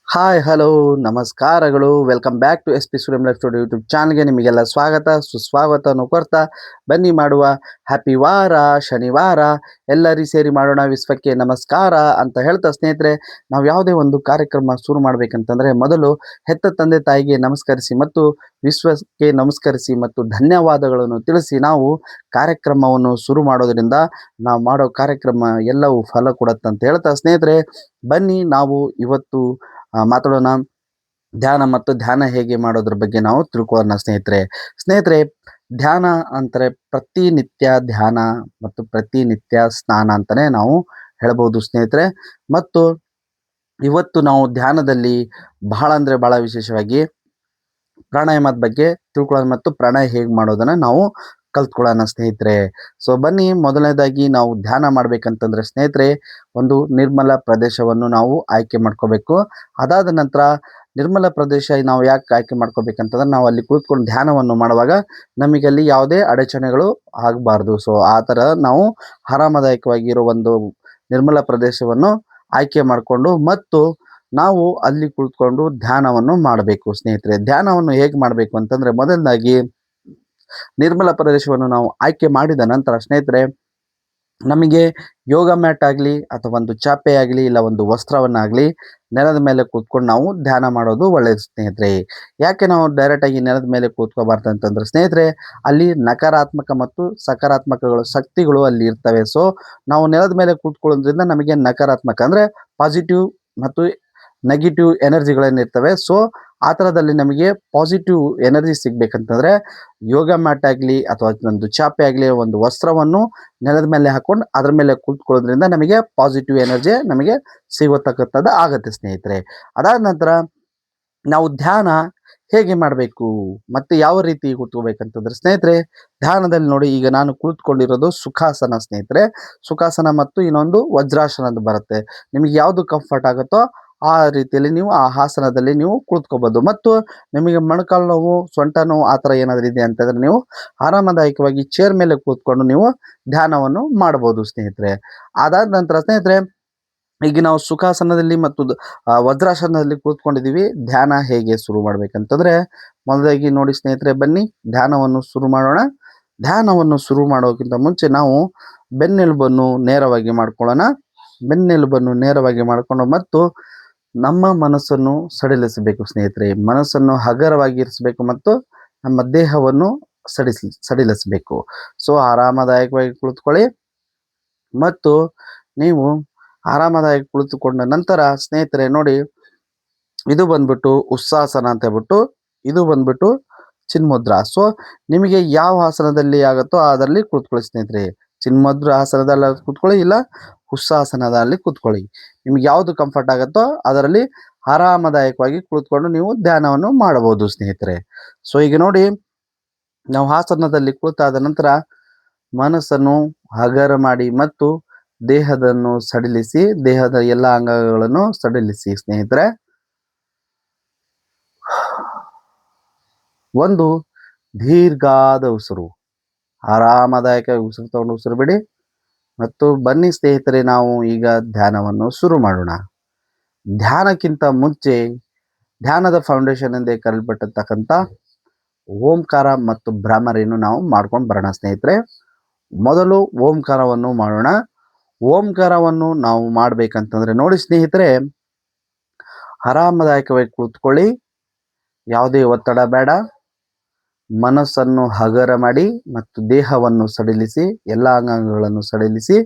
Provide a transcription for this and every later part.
Hi hello ನಮಸ್ಕಾರಗಳು. Welcome back to SP studio life studio YouTube ಚಾನಲ್ಗೆ ನಿಮಗೆಲ್ಲ ಸ್ವಾಗತ ಸುಸ್ವಾಗತವನ್ನು ಕೋರ್ತಾ ಬನ್ನಿ ಮಾಡುವ ಹ್ಯಾಪಿ ವಾರ ಶನಿವಾರ ಎಲ್ಲರೂ ಸೇರಿ ಮಾಡೋಣ ವಿಶ್ವಕ್ಕೆ ನಮಸ್ಕಾರ ಅಂತ ಹೇಳ್ತಾ ಸ್ನೇಹಿತರೆ, ನಾವು ಯಾವುದೇ ಒಂದು ಕಾರ್ಯಕ್ರಮ ಶುರು ಮಾಡಬೇಕಂತಂದರೆ ಮೊದಲು ಹೆತ್ತ ತಂದೆ ತಾಯಿಗೆ ನಮಸ್ಕರಿಸಿ ಮತ್ತು ವಿಶ್ವಕ್ಕೆ ನಮಸ್ಕರಿಸಿ ಮತ್ತು ಧನ್ಯವಾದಗಳನ್ನು ತಿಳಿಸಿ ನಾವು ಕಾರ್ಯಕ್ರಮವನ್ನು ಶುರು ಮಾಡೋದರಿಂದ ನಾವು ಮಾಡೋ ಕಾರ್ಯಕ್ರಮ ಎಲ್ಲವೂ ಫಲ ಕೊಡುತ್ತಂತ ಹೇಳ್ತಾ ಸ್ನೇಹಿತರೆ, ಬನ್ನಿ ನಾವು ಇವತ್ತು ಮಾತಾಡೋಣ ಧ್ಯಾನ ಮತ್ತು ಧ್ಯಾನ ಹೇಗೆ ಮಾಡೋದ್ರ ಬಗ್ಗೆ ನಾವು ತಿಳ್ಕೊಳ್ಳೋಣ ಸ್ನೇಹಿತರೆ ಧ್ಯಾನ ಅಂದರೆ ಪ್ರತಿನಿತ್ಯ ಧ್ಯಾನ ಮತ್ತು ಪ್ರತಿನಿತ್ಯ ಸ್ನಾನ ಅಂತಾನೆ ನಾವು ಹೇಳ್ಬೋದು ಸ್ನೇಹಿತರೆ. ಮತ್ತು ಇವತ್ತು ನಾವು ಧ್ಯಾನದಲ್ಲಿ ಬಹಳ ಅಂದರೆ ಬಹಳ ವಿಶೇಷವಾಗಿ ಪ್ರಾಣಾಯಾಮದ ಬಗ್ಗೆ ತಿಳ್ಕೊಳ್ಳೋಣ ಮತ್ತು ಪ್ರಾಣಾಯಾಮ ಹೇಗೆ ಮಾಡೋದನ್ನು ನಾವು ಕಲ್ತ್ಕೊಳ್ಳೋಣ ಸ್ನೇಹಿತರೆ. ಸೊ ಬನ್ನಿ, ಮೊದಲನೇದಾಗಿ ನಾವು ಧ್ಯಾನ ಮಾಡ್ಬೇಕಂತಂದ್ರೆ ಸ್ನೇಹಿತರೆ ಒಂದು ನಿರ್ಮಲ ಪ್ರದೇಶವನ್ನು ನಾವು ಆಯ್ಕೆ ಮಾಡ್ಕೋಬೇಕು. ಅದಾದ ನಂತರ ನಿರ್ಮಲ ಪ್ರದೇಶ ನಾವು ಯಾಕೆ ಆಯ್ಕೆ ಮಾಡ್ಕೋಬೇಕಂತಂದ್ರೆ ನಾವು ಅಲ್ಲಿ ಕುಳಿತುಕೊಂಡು ಧ್ಯಾನವನ್ನು ಮಾಡುವಾಗ ನಮಗೆ ಅಲ್ಲಿ ಯಾವುದೇ ಅಡಚಣೆಗಳು ಆಗಬಾರ್ದು. ಸೊ ಆ ಥರ ನಾವು ಆರಾಮದಾಯಕವಾಗಿರೋ ಒಂದು ನಿರ್ಮಲ ಪ್ರದೇಶವನ್ನು ಆಯ್ಕೆ ಮಾಡಿಕೊಂಡು ಮತ್ತು ನಾವು ಅಲ್ಲಿ ಕುಳಿತುಕೊಂಡು ಧ್ಯಾನವನ್ನು ಮಾಡಬೇಕು ಸ್ನೇಹಿತರೆ. ಧ್ಯಾನವನ್ನು ಹೇಗೆ ಮಾಡಬೇಕು ಅಂತಂದರೆ, ಮೊದಲನೇದಾಗಿ ನಿರ್ಮಲ ಪ್ರದೇಶವನ್ನು ನಾವು ಆಯ್ಕೆ ಮಾಡಿದ ನಂತರ ಸ್ನೇಹಿತರೆ ನಮಗೆ ಯೋಗ ಮ್ಯಾಟ್ ಆಗಲಿ ಅಥವಾ ಒಂದು ಚಾಪೆ ಆಗಲಿ ಇಲ್ಲ ಒಂದು ವಸ್ತ್ರವನ್ನಾಗಲಿ ನೆಲದ ಮೇಲೆ ಕೂತ್ಕೊಂಡು ನಾವು ಧ್ಯಾನ ಮಾಡೋದು ಒಳ್ಳೆಯದು ಸ್ನೇಹಿತರೆ. ಯಾಕೆ ನಾವು ಡೈರೆಕ್ಟಾಗಿ ನೆಲದ ಮೇಲೆ ಕೂತ್ಕೋಬಾರ್ದು ಅಂತಂದ್ರೆ ಸ್ನೇಹಿತರೆ, ಅಲ್ಲಿ ನಕಾರಾತ್ಮಕ ಮತ್ತು ಸಕಾರಾತ್ಮಕಗಳು ಶಕ್ತಿಗಳು ಅಲ್ಲಿ ಇರ್ತವೆ. ಸೊ ನಾವು ನೆಲದ ಮೇಲೆ ಕೂತ್ಕೊಳ್ಳೋದ್ರಿಂದ ನಮಗೆ ನಕಾರಾತ್ಮಕ ಅಂದರೆ ಪಾಸಿಟಿವ್ ಮತ್ತು ನೆಗೆಟಿವ್ ಎನರ್ಜಿಗಳೇನಿರ್ತವೆ. ಸೊ ಆ ಥರದಲ್ಲಿ ನಮಗೆ ಪಾಸಿಟಿವ್ ಎನರ್ಜಿ ಸಿಗ್ಬೇಕಂತಂದರೆ ಯೋಗ ಮ್ಯಾಟ್ ಆಗಲಿ ಅಥವಾ ಒಂದು ಚಾಪೆ ಆಗಲಿ ಒಂದು ವಸ್ತ್ರವನ್ನು ನೆಲದ ಮೇಲೆ ಹಾಕೊಂಡು ಅದ್ರ ಮೇಲೆ ಕೂತ್ಕೊಳ್ಳೋದ್ರಿಂದ ನಮಗೆ ಪಾಸಿಟಿವ್ ಎನರ್ಜಿ ನಮಗೆ ಸಿಗತಕ್ಕಂಥದ್ದು ಆಗುತ್ತೆ ಸ್ನೇಹಿತರೆ. ಅದಾದ ನಂತರ ನಾವು ಧ್ಯಾನ ಹೇಗೆ ಮಾಡಬೇಕು ಮತ್ತು ಯಾವ ರೀತಿ ಕೂತ್ಕೋಬೇಕಂತಂದ್ರೆ ಸ್ನೇಹಿತರೆ, ಧ್ಯಾನದಲ್ಲಿ ನೋಡಿ, ಈಗ ನಾನು ಕುಳಿತುಕೊಂಡಿರೋದು ಸುಖಾಸನ ಸ್ನೇಹಿತರೆ. ಸುಖಾಸನ ಮತ್ತು ಇನ್ನೊಂದು ವಜ್ರಾಸನ ಅಂತ ಬರುತ್ತೆ. ನಿಮಗೆ ಯಾವುದು ಕಂಫರ್ಟ್ ಆಗುತ್ತೋ ಆ ರೀತಿಯಲ್ಲಿ ನೀವು ಆ ಆಸನದಲ್ಲಿ ನೀವು ಕುಳಿತುಕೋಬೋದು. ಮತ್ತು ನಿಮಗೆ ಮೊಣಕಾಲು ನೋವು, ಸೊಂಟ ನೋವು ಆ ಥರ ಏನಾದರೂ ಇದೆ ಅಂತಂದರೆ ನೀವು ಆರಾಮದಾಯಕವಾಗಿ ಚೇರ್ ಮೇಲೆ ಕೂತ್ಕೊಂಡು ನೀವು ಧ್ಯಾನವನ್ನು ಮಾಡ್ಬೋದು ಸ್ನೇಹಿತರೆ. ಅದಾದ ನಂತರ ಸ್ನೇಹಿತರೆ, ಈಗ ನಾವು ಸುಖಾಸನದಲ್ಲಿ ಮತ್ತು ವಜ್ರಾಸನದಲ್ಲಿ ಕೂತ್ಕೊಂಡಿದ್ದೀವಿ. ಧ್ಯಾನ ಹೇಗೆ ಶುರು ಮಾಡ್ಬೇಕಂತಂದ್ರೆ ಮೊದಲಾಗಿ ನೋಡಿ ಸ್ನೇಹಿತರೆ, ಬನ್ನಿ ಧ್ಯಾನವನ್ನು ಶುರು ಮಾಡೋಣ. ಧ್ಯಾನವನ್ನು ಶುರು ಮಾಡೋಕ್ಕಿಂತ ಮುಂಚೆ ನಾವು ಬೆನ್ನೆಲುಬನ್ನು ನೇರವಾಗಿ ಮಾಡ್ಕೊಳ್ಳೋಣ. ಬೆನ್ನೆಲುಬನ್ನು ನೇರವಾಗಿ ಮಾಡಿಕೊಂಡು ಮತ್ತು ನಮ್ಮ ಮನಸ್ಸನ್ನು ಸಡಿಲಿಸಬೇಕು ಸ್ನೇಹಿತರೆ. ಮನಸ್ಸನ್ನು ಹಗರವಾಗಿ ಇರಿಸಬೇಕು ಮತ್ತು ನಮ್ಮ ದೇಹವನ್ನು ಸಡಿಲಿಸಬೇಕು. ಸೊ ಆರಾಮದಾಯಕವಾಗಿ ಕುಳಿತುಕೊಳ್ಳಿ ಮತ್ತು ನೀವು ಆರಾಮದಾಯಕ ಕುಳಿತುಕೊಂಡ ನಂತರ ಸ್ನೇಹಿತರೆ ನೋಡಿ, ಇದು ಬಂದ್ಬಿಟ್ಟು ಉತ್ಸಾಸನ ಅಂತ ಹೇಳ್ಬಿಟ್ಟು, ಇದು ಬಂದ್ಬಿಟ್ಟು ಚಿನ್ಮುದ್ರಾ. ಸೊ ನಿಮಗೆ ಯಾವ ಆಸನದಲ್ಲಿ ಆಗುತ್ತೋ ಅದರಲ್ಲಿ ಕೂತ್ಕೊಳ್ಳಿ ಸ್ನೇಹಿತರೆ. ಚಿನ್ಮುದ್ರಾ ಆಸನದಲ್ಲಿ ಕೂತ್ಕೊಳ್ಳಿ, ಇಲ್ಲ ಉತ್ಸಾಸನದಲ್ಲಿ ಕೂತ್ಕೊಳ್ಳಿ. ನಿಮ್ಗೆ ಯಾವುದು ಕಂಫರ್ಟ್ ಆಗುತ್ತೋ ಅದರಲ್ಲಿ ಆರಾಮದಾಯಕವಾಗಿ ಕುಳಿತುಕೊಂಡು ನೀವು ಧ್ಯಾನವನ್ನು ಮಾಡಬಹುದು ಸ್ನೇಹಿತರೆ. ಸೊ ಈಗ ನೋಡಿ, ನಾವು ಆಸನದಲ್ಲಿ ಕುಳಿತಾದ ನಂತರ ಮನಸ್ಸನ್ನು ಹಗರ ಮಾಡಿ ಮತ್ತು ದೇಹವನ್ನು ಸಡಿಲಿಸಿ, ದೇಹದ ಎಲ್ಲ ಅಂಗಗಳನ್ನು ಸಡಿಲಿಸಿ ಸ್ನೇಹಿತರೆ. ಒಂದು ದೀರ್ಘಾದ ಉಸಿರು, ಆರಾಮದಾಯಕ ಉಸಿರು ತಗೊಂಡು ಉಸಿರು ಬಿಡಿ ಮತ್ತು ಬನ್ನಿ ಸ್ನೇಹಿತರೆ, ನಾವು ಈಗ ಧ್ಯಾನವನ್ನು ಶುರು ಮಾಡೋಣ. ಧ್ಯಾನಕ್ಕಿಂತ ಮುಂಚೆ ಧ್ಯಾನದ ಫೌಂಡೇಶನ್ ಎಂದೇ ಕರೆಯಲ್ಪಟ್ಟಿರ್ತಕ್ಕಂಥ ಓಂಕಾರ ಮತ್ತು ಭ್ರಾಮರಿಯನ್ನು ನಾವು ಮಾಡ್ಕೊಂಡು ಬರೋಣ ಸ್ನೇಹಿತರೆ. ಮೊದಲು ಓಂಕಾರವನ್ನು ಮಾಡೋಣ. ಓಂಕಾರವನ್ನು ನಾವು ಮಾಡಬೇಕಂತಂದ್ರೆ ನೋಡಿ ಸ್ನೇಹಿತರೆ, ಆರಾಮದಾಯಕವಾಗಿ ಕೂತ್ಕೊಳ್ಳಿ, ಯಾವುದೇ ಒತ್ತಡ ಬೇಡ. ಮನಸ್ಸನ್ನು ಹಗರ ಮಾಡಿ ಮತ್ತು ದೇಹವನ್ನು ಸಡಿಲಿಸಿ, ಎಲ್ಲ ಅಂಗಾಂಗಗಳನ್ನು ಸಡಿಲಿಸಿ.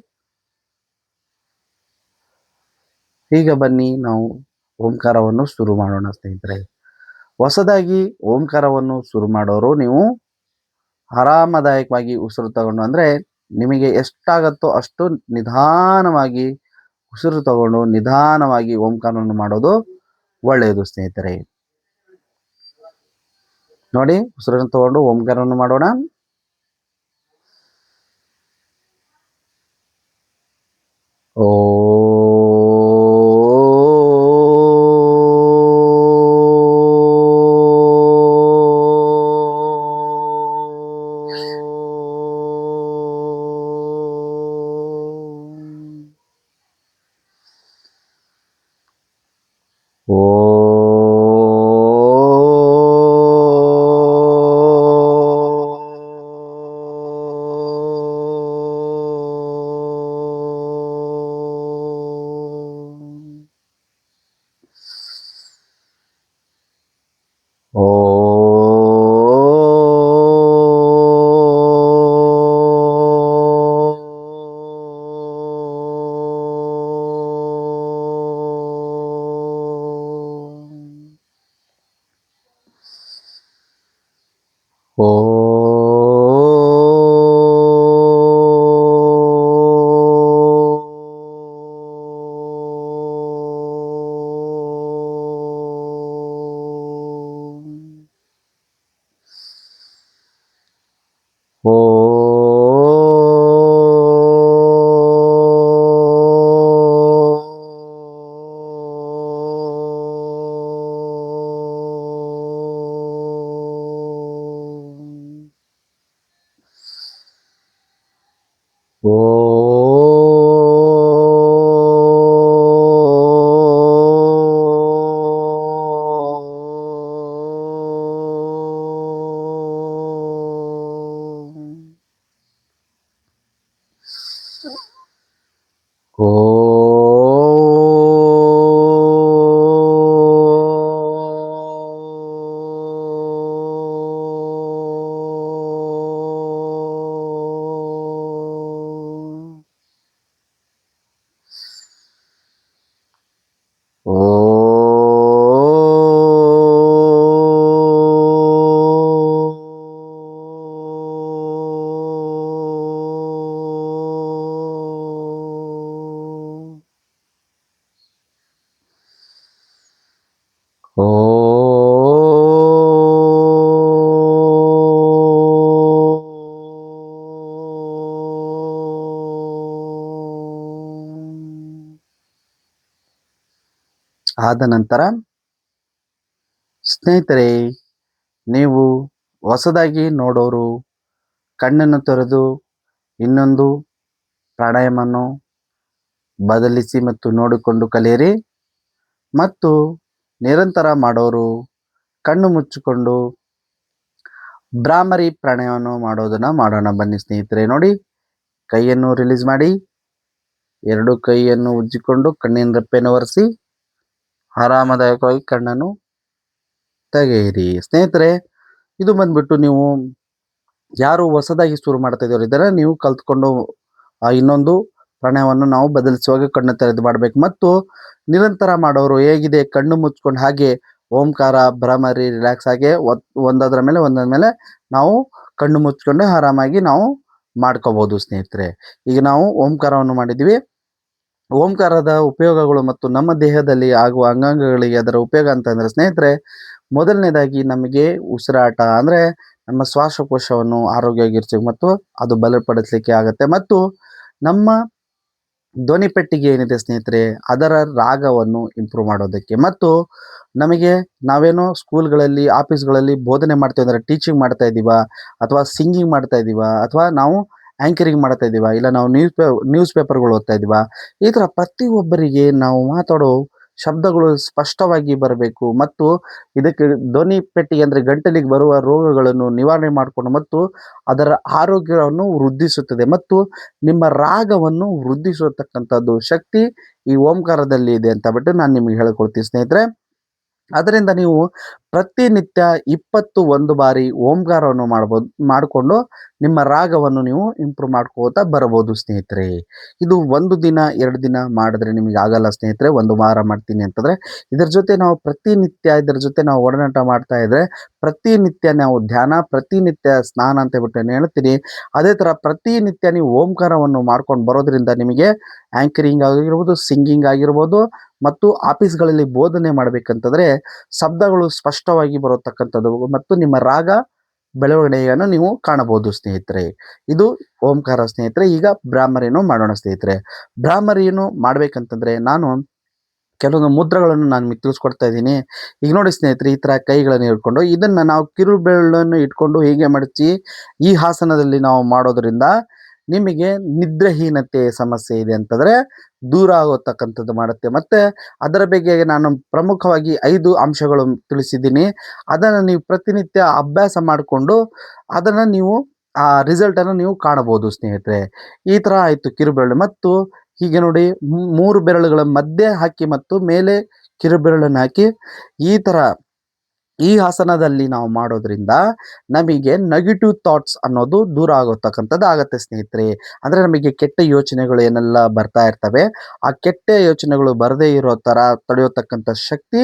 ಈಗ ಬನ್ನಿ ನಾವು ಓಂಕಾರವನ್ನು ಶುರು ಮಾಡೋಣ ಸ್ನೇಹಿತರೆ. ಹೊಸದಾಗಿ ಓಂಕಾರವನ್ನು ಶುರು ಮಾಡೋರು ನೀವು ಆರಾಮದಾಯಕವಾಗಿ ಉಸಿರು ತಗೊಂಡು, ಅಂದರೆ ನಿಮಗೆ ಎಷ್ಟಾಗತ್ತೋ ಅಷ್ಟು ನಿಧಾನವಾಗಿ ಉಸಿರು ತಗೊಂಡು ನಿಧಾನವಾಗಿ ಓಂಕಾರವನ್ನು ಮಾಡೋದು ಒಳ್ಳೆಯದು ಸ್ನೇಹಿತರೆ. ನೋಡಿ, ಉಸಿರನ್ನು ತಗೊಂಡು ಓಂಕಾರವನ್ನು ಮಾಡೋಣ. ಓ ಓ ಓ ಓ ಓ ಓ ಓ ಓ ಆದ ನಂತರ ಸ್ನೇಹಿತರೆ, ನೀವು ಹೊಸದಾಗಿ ನೋಡೋರು ಕಣ್ಣನ್ನು ತೆರೆದು ಇನ್ನೊಂದು ಪ್ರಾಣಾಯಾಮವನ್ನು ಬದಲಿಸಿ ಮತ್ತು ನೋಡಿಕೊಂಡು ಕಲಿಯಿರಿ. ಮತ್ತು ನಿರಂತರ ಮಾಡೋರು ಕಣ್ಣು ಮುಚ್ಚಿಕೊಂಡು ಭ್ರಾಮರಿ ಪ್ರಾಣಾಯಾಮವನ್ನು ಮಾಡೋದನ್ನು ಮಾಡೋಣ ಬನ್ನಿ ಸ್ನೇಹಿತರೆ. ನೋಡಿ, ಕೈಯನ್ನು ರಿಲೀಸ್ ಮಾಡಿ, ಎರಡು ಕೈಯನ್ನು ಉಜ್ಜಿಕೊಂಡು ಕಣ್ಣಿನ ರೆಪ್ಪೆಯನ್ನು ಒರೆಸಿ ಆರಾಮದಾಯಕವಾಗಿ ಕಣ್ಣನ್ನು ತೆಗೆಯಿರಿ. ಸ್ನೇಹಿತರೆ, ಇದು ಬಂದ್ಬಿಟ್ಟು ನೀವು ಯಾರು ಹೊಸದಾಗಿ ಶುರು ಮಾಡ್ತಾ ಇದ್ದವರು ಇದ್ದಾರೆ, ನೀವು ಕಲ್ತ್ಕೊಂಡು ಇನ್ನೊಂದು ಪ್ರಾಣಾಯಾಮವನ್ನು ನಾವು ಬದಲಿಸುವಾಗ ಕಣ್ಣು ತೆರೆದು ಮಾಡಬೇಕು. ಮತ್ತು ನಿರಂತರ ಮಾಡೋರು ಹೇಗಿದೆ, ಕಣ್ಣು ಮುಚ್ಕೊಂಡು ಹಾಗೆ ಓಂಕಾರ ಭ್ರಮರಿ ರಿಲ್ಯಾಕ್ಸ್ ಆಗಿ ಒಂದರ ಮೇಲೆ ನಾವು ಕಣ್ಣು ಮುಚ್ಕೊಂಡು ಆರಾಮಾಗಿ ನಾವು ಮಾಡ್ಕೋಬಹುದು ಸ್ನೇಹಿತರೆ. ಈಗ ನಾವು ಓಂಕಾರವನ್ನು ಮಾಡಿದ್ವಿ. ಓಂಕಾರದ ಉಪಯೋಗಗಳು ಮತ್ತು ನಮ್ಮ ದೇಹದಲ್ಲಿ ಆಗುವ ಅಂಗಾಂಗಗಳಿಗೆ ಅದರ ಉಪಯೋಗ ಅಂತಂದರೆ ಸ್ನೇಹಿತರೆ, ಮೊದಲನೇದಾಗಿ ನಮಗೆ ಉಸಿರಾಟ ಅಂದರೆ ನಮ್ಮ ಶ್ವಾಸಕೋಶವನ್ನು ಆರೋಗ್ಯವಾಗಿರ್ತೀವಿ ಮತ್ತು ಅದು ಬಲಪಡಿಸಲಿಕ್ಕೆ ಆಗುತ್ತೆ. ಮತ್ತು ನಮ್ಮ ಧ್ವನಿ ಪೆಟ್ಟಿಗೆ ಏನಿದೆ ಸ್ನೇಹಿತರೆ, ಅದರ ರಾಗವನ್ನು ಇಂಪ್ರೂವ್ ಮಾಡೋದಕ್ಕೆ. ಮತ್ತು ನಮಗೆ ನಾವೇನೋ ಸ್ಕೂಲ್ಗಳಲ್ಲಿ ಆಫೀಸ್ಗಳಲ್ಲಿ ಬೋಧನೆ ಮಾಡ್ತೀವಿ ಅಂದರೆ ಟೀಚಿಂಗ್ ಮಾಡ್ತಾ ಇದ್ದೀವ, ಅಥವಾ ಸಿಂಗಿಂಗ್ ಮಾಡ್ತಾ ಇದ್ದೀವ, ಅಥವಾ ನಾವು ಆ್ಯಂಕರಿಂಗ್ ಮಾಡ್ತಾ ಇದ್ದೀವ, ಇಲ್ಲ ನಾವು ನ್ಯೂಸ್ ಪೇಪರ್ಗಳು ಓದ್ತಾ ಇದ್ದೀವ, ಈ ಥರ ಪ್ರತಿಯೊಬ್ಬರಿಗೆ ನಾವು ಮಾತಾಡೋ ಶಬ್ದಗಳು ಸ್ಪಷ್ಟವಾಗಿ ಬರಬೇಕು. ಮತ್ತು ಇದಕ್ಕೆ ಧ್ವನಿ ಪೆಟ್ಟಿಗೆ ಅಂದರೆ ಗಂಟಲಿಗೆ ಬರುವ ರೋಗಗಳನ್ನು ನಿವಾರಣೆ ಮಾಡಿಕೊಂಡು ಮತ್ತು ಅದರ ಆರೋಗ್ಯವನ್ನು ವೃದ್ಧಿಸುತ್ತದೆ ಮತ್ತು ನಿಮ್ಮ ರಾಗವನ್ನು ವೃದ್ಧಿಸತಕ್ಕಂಥದ್ದು ಶಕ್ತಿ ಈ ಓಂಕಾರದಲ್ಲಿ ಇದೆ ಅಂತ ಬಿಟ್ಟು ನಾನು ನಿಮಗೆ ಹೇಳ್ಕೊಡ್ತೀನಿ ಸ್ನೇಹಿತರೆ. ಅದರಿಂದ ನೀವು ಪ್ರತಿನಿತ್ಯ 21 ಬಾರಿ ಓಂಕಾರವನ್ನು ಮಾಡಿಕೊಂಡು ನಿಮ್ಮ ರಾಗವನ್ನು ನೀವು ಇಂಪ್ರೂವ್ ಮಾಡ್ಕೋತಾ ಬರಬಹುದು ಸ್ನೇಹಿತರೆ. ಇದು 1 ದಿನ 2 ದಿನ ಮಾಡಿದ್ರೆ ನಿಮಗೆ ಆಗಲ್ಲ ಸ್ನೇಹಿತರೆ. 1 ವಾರ ಮಾಡ್ತೀನಿ ಅಂತಂದರೆ ಇದರ ಜೊತೆ ನಾವು ಪ್ರತಿನಿತ್ಯ ಇದರ ಜೊತೆ ನಾವು ಒಡನಾಟ ಮಾಡ್ತಾ ಇದ್ದರೆ ಪ್ರತಿನಿತ್ಯ ನಾವು ಧ್ಯಾನ, ಪ್ರತಿನಿತ್ಯ ಸ್ನಾನ ಅಂತ ಹೇಳ್ಬಿಟ್ಟು ನಾನು ಹೇಳ್ತೀನಿ. ಅದೇ ಥರ ಪ್ರತಿನಿತ್ಯ ನೀವು ಓಂಕಾರವನ್ನು ಮಾಡ್ಕೊಂಡು ಬರೋದ್ರಿಂದ ನಿಮಗೆ ಆ್ಯಂಕರಿಂಗ್ ಆಗಿರ್ಬೋದು, ಸಿಂಗಿಂಗ್ ಆಗಿರ್ಬೋದು, ಮತ್ತು ಆಫೀಸ್ಗಳಲ್ಲಿ ಬೋಧನೆ ಮಾಡಬೇಕಂತಂದರೆ ಶಬ್ದಗಳು ಸ್ಪಷ್ಟವಾಗಿ ಬರತಕ್ಕಂಥದ್ದು ಮತ್ತು ನಿಮ್ಮ ರಾಗ ಬೆಳವಣಿಗೆಯನ್ನು ನೀವು ಕಾಣಬಹುದು ಸ್ನೇಹಿತರೆ. ಇದು ಓಂಕಾರ ಸ್ನೇಹಿತರೆ. ಈಗ ಭ್ರಾಮರಿಯನ್ನು ಮಾಡೋಣ ಸ್ನೇಹಿತರೆ. ಭ್ರಾಮರಿಯನ್ನು ಮಾಡಬೇಕಂತಂದರೆ ನಾನು ಕೆಲವೊಂದು ಮುದ್ರೆಗಳನ್ನು ನಾನು ನಿಮಗೆ ತಿಳಿಸ್ಕೊಡ್ತಾ ಇದ್ದೀನಿ. ಈಗ ನೋಡಿ ಸ್ನೇಹಿತರೆ, ಈ ಥರ ಕೈಗಳನ್ನು ಹಿಡ್ಕೊಂಡು ಇದನ್ನು ನಾವು ಕಿರುಬೆರಳನ್ನು ಇಟ್ಕೊಂಡು ಹೀಗೆ ಮಡಚಿ ಈ ಆಸನದಲ್ಲಿ ನಾವು ಮಾಡೋದ್ರಿಂದ ನಿಮಗೆ ನಿದ್ರಾಹೀನತೆ ಸಮಸ್ಯೆ ಇದೆ ಅಂತಂದರೆ ದೂರ ಆಗೋತಕ್ಕಂಥದ್ದು ಮಾಡುತ್ತೆ. ಮತ್ತು ಅದರ ಬಗ್ಗೆ ನಾನು ಪ್ರಮುಖವಾಗಿ 5 ಅಂಶಗಳು ತಿಳಿಸಿದ್ದೀನಿ. ಅದನ್ನು ನೀವು ಪ್ರತಿನಿತ್ಯ ಅಭ್ಯಾಸ ಮಾಡಿಕೊಂಡು ಅದನ್ನು ನೀವು ಆ ರಿಸಲ್ಟನ್ನು ನೀವು ಕಾಣಬಹುದು ಸ್ನೇಹಿತರೆ. ಈ ಥರ ಆಯಿತು ಕಿರುಬೆರಳು. ಮತ್ತು ಹೀಗೆ ನೋಡಿ 3 ಬೆರಳುಗಳ ಮಧ್ಯೆ ಹಾಕಿ ಮತ್ತು ಮೇಲೆ ಕಿರುಬೆರಳನ್ನು ಹಾಕಿ ಈ ಥರ ಈ ಆಸನದಲ್ಲಿ ನಾವು ಮಾಡೋದ್ರಿಂದ ನಮಗೆ ನೆಗೆಟಿವ್ ಥಾಟ್ಸ್ ಅನ್ನೋದು ದೂರ ಆಗೋತಕ್ಕಂಥದ್ದು ಆಗತ್ತೆ ಸ್ನೇಹಿತರೆ. ಅಂದರೆ ನಮಗೆ ಕೆಟ್ಟ ಯೋಚನೆಗಳು ಏನೆಲ್ಲ ಬರ್ತಾ ಇರ್ತವೆ, ಆ ಕೆಟ್ಟ ಯೋಚನೆಗಳು ಬರದೇ ಇರೋ ಥರ ತಡೆಯತಕ್ಕಂಥ ಶಕ್ತಿ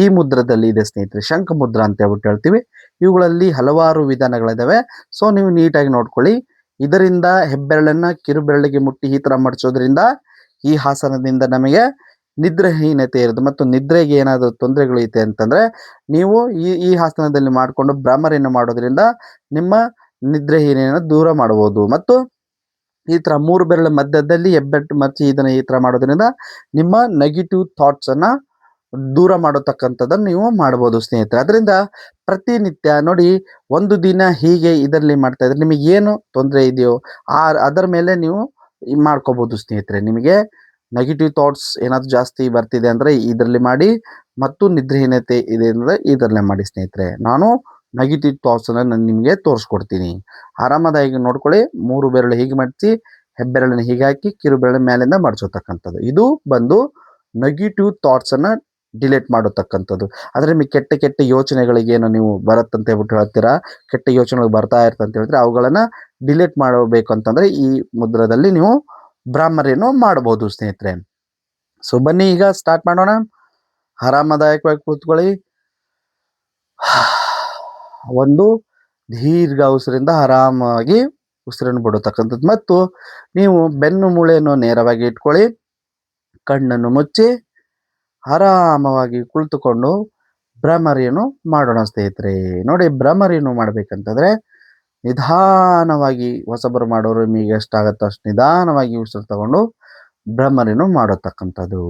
ಈ ಮುದ್ರದಲ್ಲಿ ಇದೆ ಸ್ನೇಹಿತರೆ. ಶಂಖ ಮುದ್ರ ಅಂತ ಹೇಳ್ಬಿಟ್ಟು ಹೇಳ್ತೀವಿ. ಇವುಗಳಲ್ಲಿ ಹಲವಾರು ವಿಧಾನಗಳಿದಾವೆ. ಸೊ ನೀವು ನೀಟಾಗಿ ನೋಡ್ಕೊಳ್ಳಿ. ಇದರಿಂದ ಹೆಬ್ಬೆರಳನ್ನ ಕಿರುಬೆರಳಿಗೆ ಮುಟ್ಟಿ ಈ ಥರ ಮಡಚೋದ್ರಿಂದ ಈ ಆಸನದಿಂದ ನಮಗೆ ನಿದ್ರಾಹೀನತೆ ಇರೋದು ಮತ್ತು ನಿದ್ರೆಗೆ ಏನಾದರೂ ತೊಂದರೆಗಳು ಐತೆ ಅಂತಂದರೆ ನೀವು ಈ ಆಸನದಲ್ಲಿ ಮಾಡಿಕೊಂಡು ಭ್ರಮರಿಯನ್ನು ಮಾಡೋದ್ರಿಂದ ನಿಮ್ಮ ನಿದ್ರಾಹೀನತೆಯನ್ನು ದೂರ ಮಾಡಬಹುದು. ಮತ್ತು ಈ ಥರ 3 ಬೆರಳ ಮಧ್ಯದಲ್ಲಿ ಹೆಬ್ಬೆಟ್ಟು ಮಚ್ಚಿ ಇದನ್ನು ಈ ಥರ ಮಾಡೋದ್ರಿಂದ ನಿಮ್ಮ ನೆಗೆಟಿವ್ ಥಾಟ್ಸನ್ನು ದೂರ ಮಾಡತಕ್ಕಂಥದ್ದನ್ನು ನೀವು ಮಾಡ್ಬೋದು ಸ್ನೇಹಿತರೆ. ಅದರಿಂದ ಪ್ರತಿನಿತ್ಯ ನೋಡಿ, ಒಂದು ದಿನ ಹೀಗೆ ಇದರಲ್ಲಿ ಮಾಡ್ತಾ ಇದ್ರೆ ನಿಮಗೆ ಏನು ತೊಂದರೆ ಇದೆಯೋ ಅದರ ಮೇಲೆ ನೀವು ಮಾಡ್ಕೋಬೋದು ಸ್ನೇಹಿತರೆ. ನಿಮಗೆ ನೆಗೆಟಿವ್ ಥಾಟ್ಸ್ ಏನಾದರೂ ಜಾಸ್ತಿ ಬರ್ತಿದೆ ಅಂದರೆ ಇದರಲ್ಲಿ ಮಾಡಿ, ಮತ್ತು ನಿದ್ರಾಹೀನತೆ ಇದೆ ಅಂದರೆ ಇದರಲ್ಲೇ ಮಾಡಿ ಸ್ನೇಹಿತರೆ. ನಾನು ನೆಗೆಟಿವ್ ಥಾಟ್ಸನ್ನು ನಾನು ನಿಮಗೆ ತೋರಿಸ್ಕೊಡ್ತೀನಿ. ಆರಾಮದಾಗಿ ನೋಡ್ಕೊಳ್ಳಿ. 3 ಬೆರಳು ಹೀಗೆ ಮಡಚಿ ಹೆಬ್ಬೆರಳನ್ನ ಹೀಗೆ ಹಾಕಿ ಕಿರುಬೆರಳು ಮೇಲಿಂದ ಮಡಚೋತಕ್ಕಂಥದ್ದು. ಇದು ಬಂದು ನೆಗೆಟಿವ್ ಥಾಟ್ಸನ್ನು ಡಿಲೀಟ್ ಮಾಡತಕ್ಕಂಥದ್ದು. ಆದರೆ ನಿಮಗೆ ಕೆಟ್ಟ ಕೆಟ್ಟ ಯೋಚನೆಗಳಿಗೇನು ನೀವು ಬರುತ್ತಂತ ಹೇಳ್ಬಿಟ್ಟು ಹೇಳ್ತೀರಾ, ಕೆಟ್ಟ ಯೋಚನೆಗಳು ಬರ್ತಾ ಇರ್ತಂತ ಹೇಳಿದ್ರೆ ಅವುಗಳನ್ನು ಡಿಲೀಟ್ ಮಾಡಬೇಕು ಅಂತಂದರೆ ಈ ಮುದ್ರದಲ್ಲಿ ನೀವು ಭ್ರಾಮರಿಯನ್ನು ಮಾಡ್ಬೋದು ಸ್ನೇಹಿತರೆ. ಸೊ ಬನ್ನಿ ಈಗ ಸ್ಟಾರ್ಟ್ ಮಾಡೋಣ. ಆರಾಮದಾಯಕವಾಗಿ ಕೂತ್ಕೊಳ್ಳಿ. ಒಂದು ದೀರ್ಘ ಉಸಿರಿಂದ ಆರಾಮಾಗಿ ಉಸಿರನ್ನು ಬಿಡತಕ್ಕಂಥದ್ದು. ಮತ್ತು ನೀವು ಬೆನ್ನು ಮೂಳೆಯನ್ನು ನೇರವಾಗಿ ಇಟ್ಕೊಳ್ಳಿ. ಕಣ್ಣನ್ನು ಮುಚ್ಚಿ ಆರಾಮವಾಗಿ ಕುಳಿತುಕೊಂಡು ಭ್ರಮರಿಯನ್ನು ಮಾಡೋಣ ಸ್ನೇಹಿತರೆ. ನೋಡಿ, ಭ್ರಮರಿಯನ್ನು ಮಾಡಬೇಕಂತಂದರೆ ನಿಧಾನವಾಗಿ, ಹೊಸಬರು ಮಾಡೋರು ನಿಮಗೆ ಎಷ್ಟಾಗತ್ತೋ ಅಷ್ಟು ನಿಧಾನವಾಗಿ ಉಸಿರು ತಗೊಂಡು ಭ್ರಮರಿಯನ್ನು ಮಾಡತಕ್ಕಂಥದ್ದು.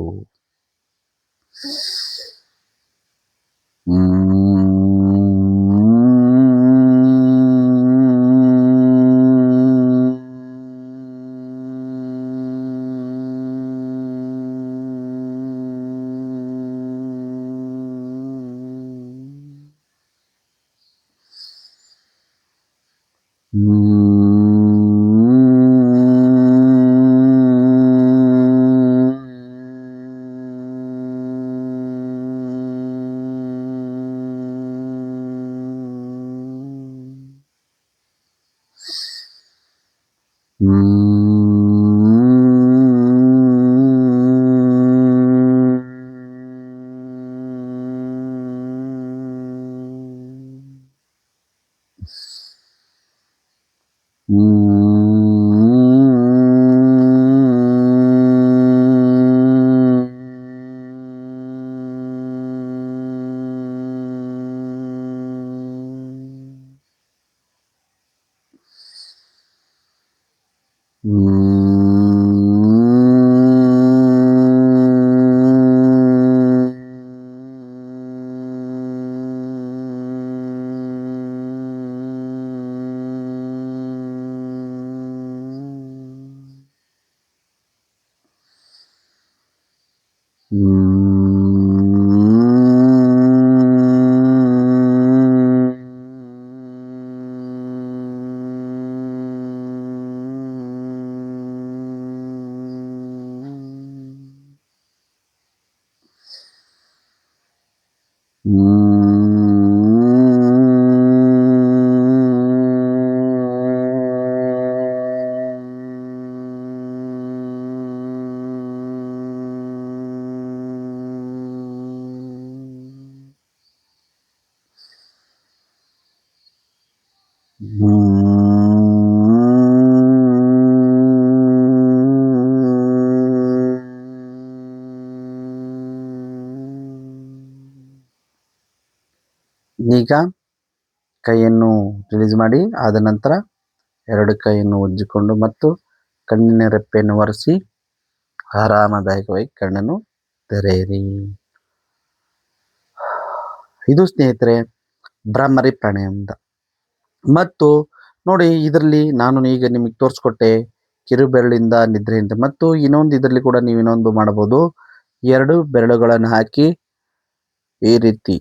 ಈಗ ಕೈಯನ್ನು ರಿಲೀಸ್ ಮಾಡಿ, ಆದ ನಂತರ 2 ಕೈಯನ್ನು ಉಜ್ಜಿಕೊಂಡು ಮತ್ತು ಕಣ್ಣಿನ ರೆಪ್ಪೆಯನ್ನು ಒರೆಸಿ ಆರಾಮದಾಯಕವಾಗಿ ಕಣ್ಣನ್ನು ತೆರೆಯಿರಿ. ಇದು ಸ್ನೇಹಿತರೆ ಭ್ರಮರಿ ಪ್ರಾಣಾಯಾಮ. ಮತ್ತು ನೋಡಿ, ಇದರಲ್ಲಿ ನಾನು ಈಗ ನಿಮಗೆ ತೋರಿಸ್ಕೊಟ್ಟೆ ಕಿರುಬೆರಳಿಂದ ನಿದ್ರೆಯಿಂದ. ಮತ್ತು ಇನ್ನೊಂದು ಇದರಲ್ಲಿ ಕೂಡ ನೀವು ಇನ್ನೊಂದು ಮಾಡಬಹುದು. 2 ಬೆರಳುಗಳನ್ನು ಹಾಕಿ ಈ ರೀತಿ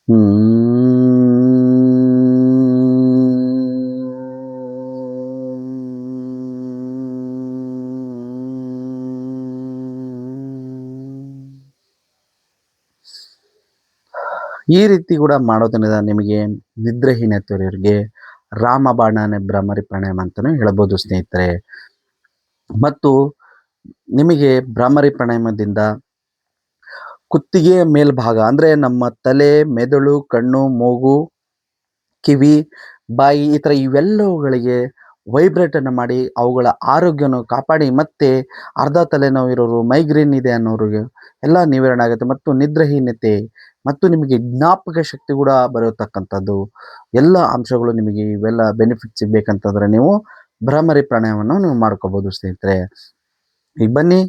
ಈ ರೀತಿ ಕೂಡ ಮಾಡೋದ್ರಿಂದ ನಿಮಗೆ ನಿದ್ರೆಹೀನತೆಯವರಿಗೆ ರಾಮಬಾಣನೆ ಭ್ರಮರಿ ಪ್ರಾಣಾಯಾಮ ಅಂತಾನೂ ಹೇಳ್ಬೋದು ಸ್ನೇಹಿತರೆ. ಮತ್ತು ನಿಮಗೆ ಭ್ರಮರಿ ಪ್ರಾಣಾಯಾಮದಿಂದ ಕುತ್ತಿಗೆಯ ಮೇಲ್ಭಾಗ ಅಂದರೆ ನಮ್ಮ ತಲೆ, ಮೆದುಳು, ಕಣ್ಣು, ಮೂಗು, ಕಿವಿ, ಬಾಯಿ ಈ ಥರ ಇವೆಲ್ಲವುಗಳಿಗೆ ವೈಬ್ರೇಟನ್ನು ಮಾಡಿ ಅವುಗಳ ಆರೋಗ್ಯವನ್ನು ಕಾಪಾಡಿ ಮತ್ತೆ ಅರ್ಧ ತಲೆನೋವು ಇರೋರು, ಮೈಗ್ರೇನ್ ಇದೆ ಅನ್ನೋರಿಗೆ ಎಲ್ಲ ನಿವಾರಣೆ ಆಗುತ್ತೆ. ಮತ್ತು ನಿದ್ರಾಹೀನತೆ ಮತ್ತು ನಿಮಗೆ ಜ್ಞಾಪಕ ಶಕ್ತಿ ಕೂಡ ಬರತಕ್ಕಂಥದ್ದು ಎಲ್ಲ ಅಂಶಗಳು ನಿಮಗೆ ಇವೆಲ್ಲ ಬೆನಿಫಿಟ್ ಸಿಗಬೇಕಂತಂದರೆ ನೀವು ಭ್ರಮರಿ ಪ್ರಾಣಾಯಾಮವನ್ನು ನೀವು ಮಾಡ್ಕೋಬೋದು ಸ್ನೇಹಿತರೆ. ಈಗ ಬನ್ನಿ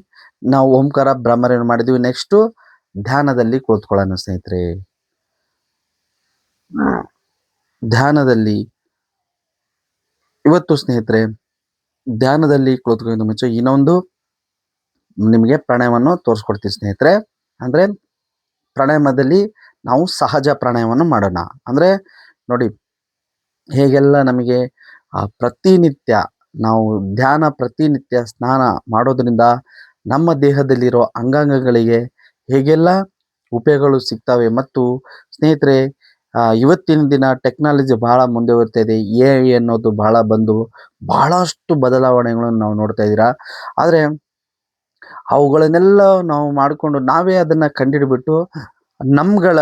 ನಾವು ಓಂಕಾರ ಭ್ರಮರಿಯನ್ನು ಮಾಡಿದ್ವಿ. ನೆಕ್ಸ್ಟು ಧ್ಯಾನದಲ್ಲಿ ಕುಳಿತುಕೊಳ್ಳೋಣ ಸ್ನೇಹಿತರೆ. ಧ್ಯಾನದಲ್ಲಿ ಇವತ್ತು ಸ್ನೇಹಿತರೆ ಧ್ಯಾನದಲ್ಲಿ ಕುಳಿತುಕೊಳ್ಳೋದು ಮುಂಚೆ ಇನ್ನೊಂದು ನಿಮಗೆ ಪ್ರಾಣಾಯಾಮವನ್ನು ತೋರಿಸ್ಕೊಡ್ತೀವಿ ಸ್ನೇಹಿತರೆ. ಅಂದರೆ ಪ್ರಾಣಾಯಾಮದಲ್ಲಿ ನಾವು ಸಹಜ ಪ್ರಾಣಾಯಾಮವನ್ನು ಮಾಡೋಣ. ಅಂದರೆ ನೋಡಿ ಹೇಗೆಲ್ಲ ನಮಗೆ ಪ್ರತಿನಿತ್ಯ ನಾವು ಪ್ರತಿನಿತ್ಯ ಸ್ನಾನ ಮಾಡೋದ್ರಿಂದ ನಮ್ಮ ದೇಹದಲ್ಲಿರೋ ಅಂಗಾಂಗಗಳಿಗೆ ಹೇಗೆಲ್ಲ ಉಪಯೋಗಗಳು ಸಿಗ್ತವೆ. ಮತ್ತು ಸ್ನೇಹಿತರೆ ಇವತ್ತಿನ ದಿನ ಟೆಕ್ನಾಲಜಿ ಬಹಳ ಮುಂದೆ ಹೋಗ್ತಾ ಇದೆ. AI ಅನ್ನೋದು ಬಹಳ ಬಂದು ಬಹಳಷ್ಟು ಬದಲಾವಣೆಗಳನ್ನು ನಾವು ನೋಡ್ತಾ ಇದ್ದೀರಾ. ಆದರೆ ಅವುಗಳನ್ನೆಲ್ಲ ನಾವು ಮಾಡಿಕೊಂಡು ನಾವೇ ಅದನ್ನು ಕಂಡುಹಿಡಿಬಿಟ್ಟು ನಮ್ಗಳ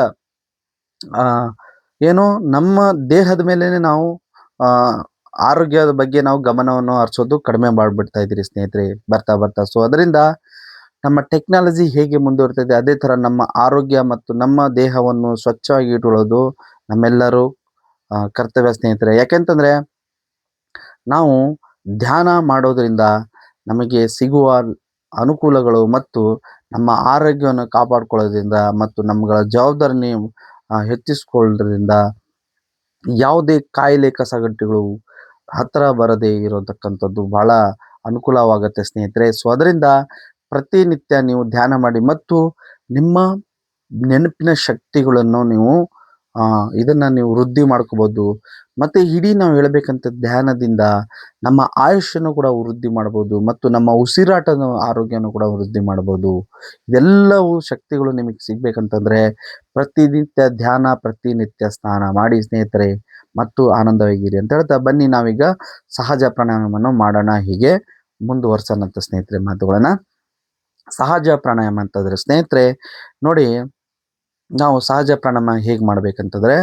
ಏನು ನಮ್ಮ ದೇಹದ ಮೇಲೆ ನಾವು ಆರೋಗ್ಯದ ಬಗ್ಗೆ ನಾವು ಗಮನವನ್ನು ಹರಿಸೋದು ಕಡಿಮೆ ಮಾಡಿಬಿಡ್ತಾ ಇದ್ದೀರಿ ಸ್ನೇಹಿತರೆ ಬರ್ತಾ ಬರ್ತಾ. ಸೊ ಅದರಿಂದ ನಮ್ಮ ಟೆಕ್ನಾಲಜಿ ಹೇಗೆ ಮುಂದುವರಿತಿದೆ ಅದೇ ಥರ ನಮ್ಮ ಆರೋಗ್ಯ ಮತ್ತು ನಮ್ಮ ದೇಹವನ್ನು ಸ್ವಚ್ಛವಾಗಿ ಇಟ್ಕೊಳ್ಳೋದು ನಮ್ಮೆಲ್ಲರೂ ಕರ್ತವ್ಯ ಸ್ನೇಹಿತರೆ. ಯಾಕೆಂತಂದರೆ ನಾವು ಧ್ಯಾನ ಮಾಡೋದ್ರಿಂದ ನಮಗೆ ಸಿಗುವ ಅನುಕೂಲಗಳು ಮತ್ತು ನಮ್ಮ ಆರೋಗ್ಯವನ್ನು ಕಾಪಾಡ್ಕೊಳ್ಳೋದ್ರಿಂದ ಮತ್ತು ನಮ್ಮಗಳ ಜವಾಬ್ದಾರಿని ಹೆಚ್ಚಿಸ್ಕೊಳ್ಳೋದ್ರಿಂದ ಯಾವುದೇ ಕಾಯಿಲೆ ಕಸಗಟ್ಟಿಗಳು ಹತ್ತಿರ ಬರದೇ ಇರತಕ್ಕಂಥದ್ದು ಭಾಳ ಅನುಕೂಲವಾಗುತ್ತೆ ಸ್ನೇಹಿತರೆ. ಸೊ ಅದರಿಂದ ಪ್ರತಿನಿತ್ಯ ನೀವು ಧ್ಯಾನ ಮಾಡಿ ಮತ್ತು ನಿಮ್ಮ ನೆನಪಿನ ಶಕ್ತಿಗಳನ್ನು ನೀವು ಇದನ್ನು ನೀವು ವೃದ್ಧಿ ಮಾಡ್ಕೋಬೋದು. ಮತ್ತು ಇಡೀ ನಾವು ಹೇಳಬೇಕಂತ ಧ್ಯಾನದಿಂದ ನಮ್ಮ ಆಯುಷ್ಯನ್ನು ಕೂಡ ವೃದ್ಧಿ ಮಾಡ್ಬೋದು ಮತ್ತು ನಮ್ಮ ಉಸಿರಾಟದ ಆರೋಗ್ಯನೂ ಕೂಡ ವೃದ್ಧಿ ಮಾಡ್ಬೋದು. ಇದೆಲ್ಲವೂ ಶಕ್ತಿಗಳು ನಿಮಗೆ ಸಿಗಬೇಕಂತಂದರೆ ಪ್ರತಿನಿತ್ಯ ಧ್ಯಾನ, ಪ್ರತಿನಿತ್ಯ ಸ್ನಾನ ಮಾಡಿ ಸ್ನೇಹಿತರೆ ಮತ್ತು ಆನಂದವಾಗಿರಿ ಅಂತ ಹೇಳ್ತಾ ಬನ್ನಿ ನಾವೀಗ ಸಹಜ ಪ್ರಾಣಾಯಾಮವನ್ನು ಮಾಡೋಣ. ಹೀಗೆ ಮುಂದುವರ್ಸೋಣಂತ ಸ್ನೇಹಿತರೆ ಮಾತುಗಳನ್ನು. ಸಹಜ ಪ್ರಾಣಾಯಾಮ ಅಂತಂದರೆ ಸ್ನೇಹಿತರೆ ನೋಡಿ ನಾವು ಸಹಜ ಪ್ರಾಣಾಯಾಮ ಹೇಗೆ ಮಾಡಬೇಕಂತಂದರೆ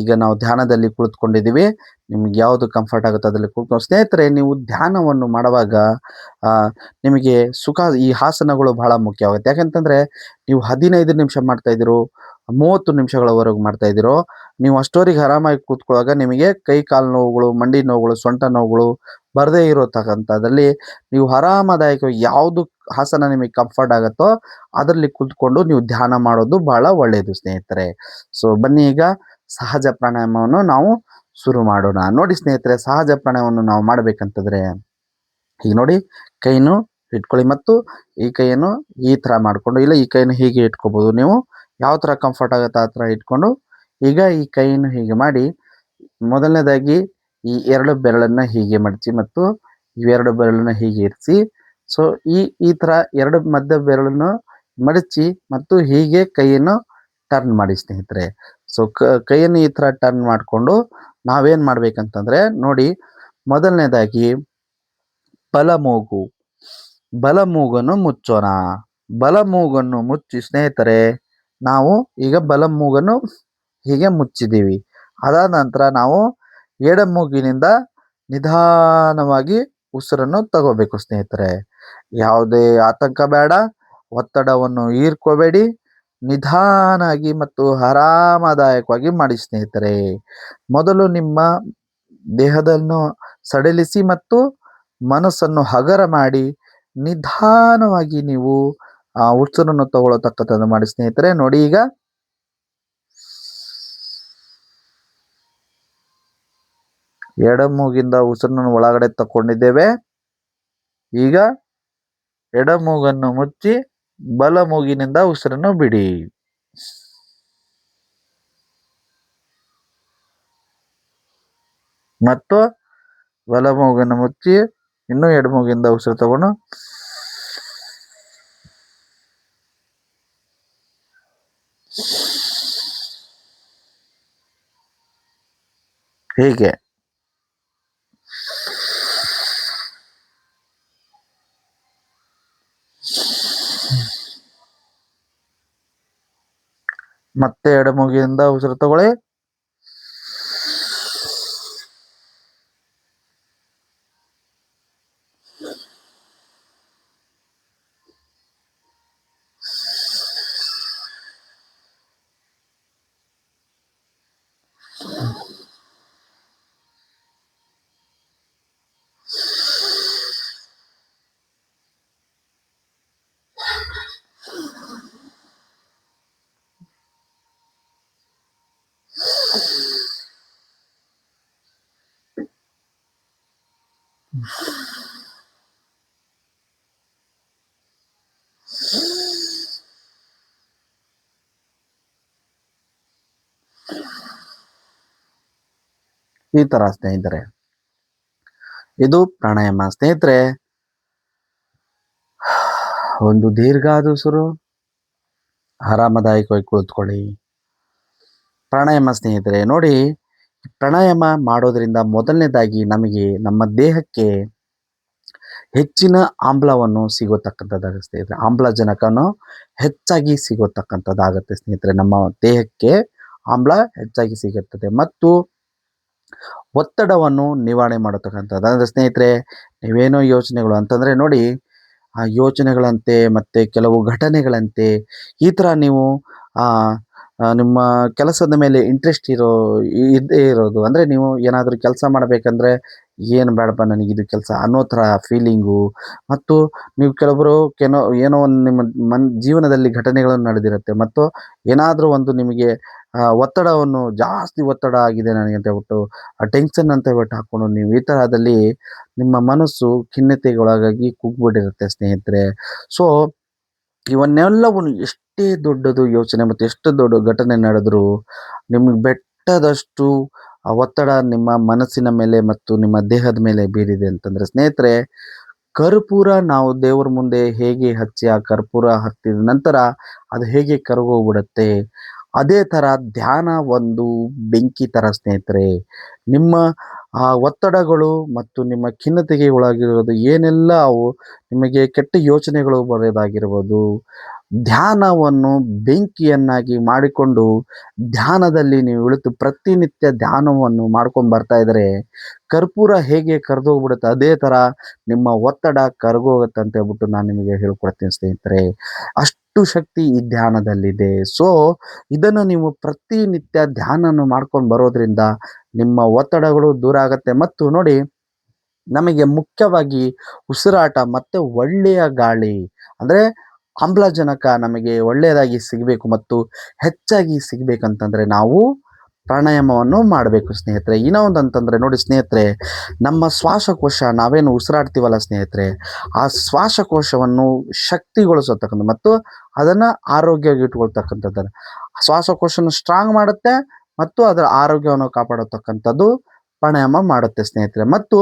ಈಗ ನಾವು ಧ್ಯಾನದಲ್ಲಿ ಕುಳಿತುಕೊಂಡಿದ್ದೀವಿ. ನಿಮ್ಗೆ ಯಾವುದು ಕಂಫರ್ಟ್ ಆಗುತ್ತೆ ಅದರಲ್ಲಿ ಕುಳಿತು ಸ್ನೇಹಿತರೆ ನೀವು ಧ್ಯಾನವನ್ನು ಮಾಡುವಾಗ ನಿಮಗೆ ಈ ಆಸನಗಳು ಬಹಳ ಮುಖ್ಯವಾಗುತ್ತೆ. ಯಾಕಂತಂದರೆ ನೀವು 15 ನಿಮಿಷ ಮಾಡ್ತಾಯಿದ್ದೀರೋ 30 ನಿಮಿಷಗಳವರೆಗೂ ಮಾಡ್ತಾಯಿದ್ದೀರೋ ನೀವು ಅಷ್ಟೋರಿಗೆ ಆರಾಮಾಗಿ ಕೂತ್ಕೊಳ್ಳುವಾಗ ನಿಮಗೆ ಕೈ ಕಾಲು ನೋವುಗಳು, ಮಂಡಿ ನೋವುಗಳು, ಸೊಂಟ ನೋವುಗಳು ಬರದೇ ಇರೋತಕ್ಕಂಥದ್ರಲ್ಲಿ ನೀವು ಆರಾಮದಾಯಕವಾಗಿ ಯಾವುದು ಆಸನ ನಿಮಗೆ ಕಂಫರ್ಟ್ ಆಗುತ್ತೋ ಅದರಲ್ಲಿ ಕೂತ್ಕೊಂಡು ನೀವು ಧ್ಯಾನ ಮಾಡೋದು ಬಹಳ ಒಳ್ಳೆಯದು ಸ್ನೇಹಿತರೆ. ಸೊ ಬನ್ನಿ ಈಗ ಸಹಜ ಪ್ರಾಣಾಯಾಮವನ್ನು ನಾವು ಶುರು ಮಾಡೋಣ. ನೋಡಿ ಸ್ನೇಹಿತರೆ ಸಹಜ ಪ್ರಾಣಾಯಾಮವನ್ನು ನಾವು ಮಾಡಬೇಕಂತಂದರೆ ಈಗ ನೋಡಿ ಕೈಯನ್ನು ಇಟ್ಕೊಳ್ಳಿ ಮತ್ತು ಈ ಕೈಯನ್ನು ಈ ಥರ ಮಾಡಿಕೊಂಡು ಇಲ್ಲ ಈ ಕೈಯನ್ನು ಹೀಗೆ ಇಟ್ಕೋಬೋದು. ನೀವು ಯಾವ ಥರ ಕಂಫರ್ಟ್ ಆಗುತ್ತೆ ಆ ಥರ ಇಟ್ಕೊಂಡು ಈಗ ಈ ಕೈಯನ್ನು ಹೀಗೆ ಮಾಡಿ ಮೊದಲನೇದಾಗಿ ಈ 2 ಬೆರಳನ್ನು ಹೀಗೆ ಮಡಚಿ ಮತ್ತು ಇವೆರಡು ಬೆರಳನ್ನು ಹೀಗೆ ಇರಿಸಿ. ಸೊ ಈ ಥರ 2 ಮಧ್ಯ ಬೆರಳನ್ನು ಮಡಚಿ ಮತ್ತು ಹೀಗೆ ಕೈಯನ್ನು ಟರ್ನ್ ಮಾಡಿ ಸ್ನೇಹಿತರೆ. ಸೊ ಕೈಯನ್ನು ಈ ಥರ ಟರ್ನ್ ಮಾಡಿಕೊಂಡು ನಾವೇನು ಮಾಡಬೇಕಂತಂದರೆ ನೋಡಿ ಮೊದಲನೇದಾಗಿ ಬಲ ಮೂಗನ್ನು ಮುಚ್ಚೋಣ. ಬಲ ಮೂಗನ್ನು ಮುಚ್ಚಿ ಸ್ನೇಹಿತರೆ ನಾವು ಈಗ ಬಲ ಮೂಗನ್ನು ಹೀಗೆ ಮುಚ್ಚಿದ್ದೀವಿ. ಅದಾದ ನಂತರ ನಾವು ಎಡ ಮೂಗಿನಿಂದ ನಿಧಾನವಾಗಿ ಉಸಿರನ್ನು ತಗೋಬೇಕು ಸ್ನೇಹಿತರೆ. ಯಾವುದೇ ಆತಂಕ ಬೇಡ, ಒತ್ತಡವನ್ನು ಹೀರ್ಕೋಬೇಡಿ, ನಿಧಾನಾಗಿ ಮತ್ತು ಆರಾಮದಾಯಕವಾಗಿ ಮಾಡಿ ಸ್ನೇಹಿತರೆ. ಮೊದಲು ನಿಮ್ಮ ದೇಹವನ್ನು ಸಡಿಲಿಸಿ ಮತ್ತು ಮನಸ್ಸನ್ನು ಹಗರ ಮಾಡಿ ನಿಧಾನವಾಗಿ ನೀವು ಉಸಿರನ್ನು ತಗೊಳ್ಳತಕ್ಕಂಥದ್ದು ಮಾಡಿ ಸ್ನೇಹಿತರೆ. ನೋಡಿ ಈಗ ಎಡ ಮೂಗಿಂದ ಉಸಿರನ್ನು ಒಳಗಡೆ ತಕೊಂಡಿದ್ದೇವೆ. ಈಗ ಎಡ ಮೂಗನ್ನು ಮುಚ್ಚಿ ಬಲ ಮೂಗಿನಿಂದ ಉಸಿರನ್ನು ಬಿಡಿ. ಮತ್ತು ಬಲ ಮೂಗನ್ನು ಮುಚ್ಚಿ ಇನ್ನೂ ಎಡ ಮೂಗಿಂದ ಉಸಿರು ತಗೊಂಡು ಹೀಗೆ ಮತ್ತೆ ಎಡ ಮೂಗಿಂದ ಉಸಿರು ತಗೊಳ್ಳಿ. ಈ ತರ ಸ್ನೇಹಿತರೆ, ಇದು ಪ್ರಾಣಾಯಾಮ. ಸ್ನೇಹಿತರೆ, ಒಂದು ದೀರ್ಘಾದ ಉಸಿರು, ಆರಾಮದಾಯಕವಾಗಿ ಕುಳಿತುಕೊಳ್ಳಿ. ಪ್ರಾಣಾಯಾಮ ಸ್ನೇಹಿತರೆ ನೋಡಿ, ಪ್ರಾಣಾಯಾಮ ಮಾಡೋದ್ರಿಂದ ಮೊದಲನೇದಾಗಿ ನಮಗೆ ನಮ್ಮ ದೇಹಕ್ಕೆ ಹೆಚ್ಚಿನ ಆಮ್ಲವನ್ನು ಸಿಗೋತಕ್ಕಂಥದ್ದಾಗುತ್ತೆ ಸ್ನೇಹಿತರೆ. ಆಮ್ಲಜನಕನು ಹೆಚ್ಚಾಗಿ ಸಿಗೋತಕ್ಕಂಥದ್ದಾಗುತ್ತೆ ಸ್ನೇಹಿತರೆ. ನಮ್ಮ ದೇಹಕ್ಕೆ ಆಮ್ಲ ಹೆಚ್ಚಾಗಿ ಸಿಗುತ್ತದೆ ಮತ್ತು ಒತ್ತಡವನ್ನು ನಿವಾರಣೆ ಮಾಡತಕ್ಕಂಥದ್ದು. ಅಂದರೆ ಸ್ನೇಹಿತರೆ, ನೀವೇನೋ ಯೋಚನೆಗಳು ಅಂತಂದರೆ ನೋಡಿ, ಆ ಯೋಚನೆಗಳಂತೆ ಮತ್ತು ಕೆಲವು ಘಟನೆಗಳಂತೆ ಈ ಥರ ನೀವು ನಿಮ್ಮ ಕೆಲಸದ ಮೇಲೆ ಇಂಟ್ರೆಸ್ಟ್ ಇದ್ದೇ ಇರೋದು, ಅಂದರೆ ನೀವು ಏನಾದರೂ ಕೆಲಸ ಮಾಡಬೇಕಂದ್ರೆ ಏನು ಬೇಡಪ್ಪ ನನಗೆ ಇದು ಕೆಲಸ ಅನ್ನೋ ಥರ ಫೀಲಿಂಗು, ಮತ್ತು ನೀವು ಕೆಲವರು ಏನೋ ಒಂದು ನಿಮ್ಮ ಜೀವನದಲ್ಲಿ ಘಟನೆಗಳನ್ನು ನಡೆದಿರುತ್ತೆ ಮತ್ತು ಏನಾದರೂ ಒಂದು ನಿಮಗೆ ಒತ್ತಡವನ್ನು ಜಾಸ್ತಿ ಒತ್ತಡ ಆಗಿದೆ ನನಗೆ ಅಂತ ಹೇಳ್ಬಿಟ್ಟು ಆ ಟೆನ್ಷನ್ ಅಂತ ಹೇಳ್ಬಿಟ್ಟು ಹಾಕ್ಕೊಂಡು ನೀವು ಈ ಥರದಲ್ಲಿ ನಿಮ್ಮ ಮನಸ್ಸು ಖಿನ್ನತೆಗೊಳಗಾಗಿ ಕುಗ್ಗಿಬಿಟ್ಟಿರುತ್ತೆ ಸ್ನೇಹಿತರೆ. ಸೊ ಇವನ್ನೆಲ್ಲವನ್ನು ಎಷ್ಟೇ ದೊಡ್ಡದು ಯೋಚನೆ ಮತ್ತು ಎಷ್ಟು ದೊಡ್ಡ ಘಟನೆ ನಡೆದರೂ ನಿಮಗೆ ಬೆಟ್ಟದಷ್ಟು ಒತ್ತಡ ನಿಮ್ಮ ಮನಸ್ಸಿನ ಮೇಲೆ ಮತ್ತು ನಿಮ್ಮ ದೇಹದ ಮೇಲೆ ಬೀರಿದೆ ಅಂತಂದರೆ ಸ್ನೇಹಿತರೆ, ಕರ್ಪೂರ ನಾವು ದೇವರ ಮುಂದೆ ಹೇಗೆ ಹಚ್ಚಿ ಆ ಕರ್ಪೂರ ಹತ್ತಿದ ನಂತರ ಅದು ಹೇಗೆ ಕರಗೋಗ್ಬಿಡುತ್ತೆ, ಅದೇ ಥರ ಧ್ಯಾನ ಒಂದು ಬೆಂಕಿ ಥರ ಸ್ನೇಹಿತರೆ. ನಿಮ್ಮ ಒತ್ತಡಗಳು ಮತ್ತು ನಿಮ್ಮ ಖಿನ್ನತೆಗೆ ಒಳಗಿರೋದು ಏನೆಲ್ಲ ಅವು ನಿಮಗೆ ಕೆಟ್ಟ ಯೋಚನೆಗಳು ಬರೋದಾಗಿರ್ಬೋದು, ಧ್ಯಾನವನ್ನು ಬೆಂಕಿಯನ್ನಾಗಿ ಮಾಡಿಕೊಂಡು ಧ್ಯಾನದಲ್ಲಿ ನೀವು ಇಳಿತು ಪ್ರತಿನಿತ್ಯ ಧ್ಯಾನವನ್ನು ಮಾಡ್ಕೊಂಡು ಬರ್ತಾ ಇದ್ದರೆ ಕರ್ಪೂರ ಹೇಗೆ ಕರೆದೋಗ್ಬಿಡುತ್ತೆ ಅದೇ ಥರ ನಿಮ್ಮ ಒತ್ತಡ ಕರಗೋಗುತ್ತೆ ಅಂತ ಹೇಳ್ಬಿಟ್ಟು ನಾನು ನಿಮಗೆ ಹೇಳ್ಕೊಡ್ತೀನಿ ಸ್ನೇಹಿತರೆ. ಅಷ್ಟು ಶಕ್ತಿ ಈ ಧ್ಯಾನದಲ್ಲಿದೆ. ಸೊ ಇದನ್ನು ನೀವು ಪ್ರತಿನಿತ್ಯ ಧ್ಯಾನವನ್ನು ಮಾಡ್ಕೊಂಡು ಬರೋದ್ರಿಂದ ನಿಮ್ಮ ಒತ್ತಡಗಳು ದೂರ ಆಗುತ್ತೆ. ಮತ್ತು ನೋಡಿ, ನಮಗೆ ಮುಖ್ಯವಾಗಿ ಉಸಿರಾಟ ಮತ್ತು ಒಳ್ಳೆಯ ಗಾಳಿ, ಅಂದರೆ ಆಮ್ಲಜನಕ ನಮಗೆ ಒಳ್ಳೆಯದಾಗಿ ಸಿಗಬೇಕು ಮತ್ತು ಹೆಚ್ಚಾಗಿ ಸಿಗಬೇಕಂತಂದರೆ ನಾವು ಪ್ರಾಣಾಯಾಮವನ್ನು ಮಾಡಬೇಕು ಸ್ನೇಹಿತರೆ. ಇನ್ನೊಂದು ಅಂತಂದರೆ ನೋಡಿ ಸ್ನೇಹಿತರೆ, ನಮ್ಮ ಶ್ವಾಸಕೋಶ ನಾವೇನು ಉಸಿರಾಡ್ತೀವಲ್ಲ ಸ್ನೇಹಿತರೆ, ಆ ಶ್ವಾಸಕೋಶವನ್ನು ಶಕ್ತಿಗೊಳಿಸತಕ್ಕಂಥ ಮತ್ತು ಅದನ್ನು ಆರೋಗ್ಯವಾಗಿ ಇಟ್ಕೊಳ್ತಕ್ಕಂಥದ್ದನ್ನು ಶ್ವಾಸಕೋಶನ ಸ್ಟ್ರಾಂಗ್ ಮಾಡುತ್ತೆ ಮತ್ತು ಅದರ ಆರೋಗ್ಯವನ್ನು ಕಾಪಾಡತಕ್ಕಂಥದ್ದು ಪ್ರಾಣಾಯಾಮ ಮಾಡುತ್ತೆ ಸ್ನೇಹಿತರೆ. ಮತ್ತು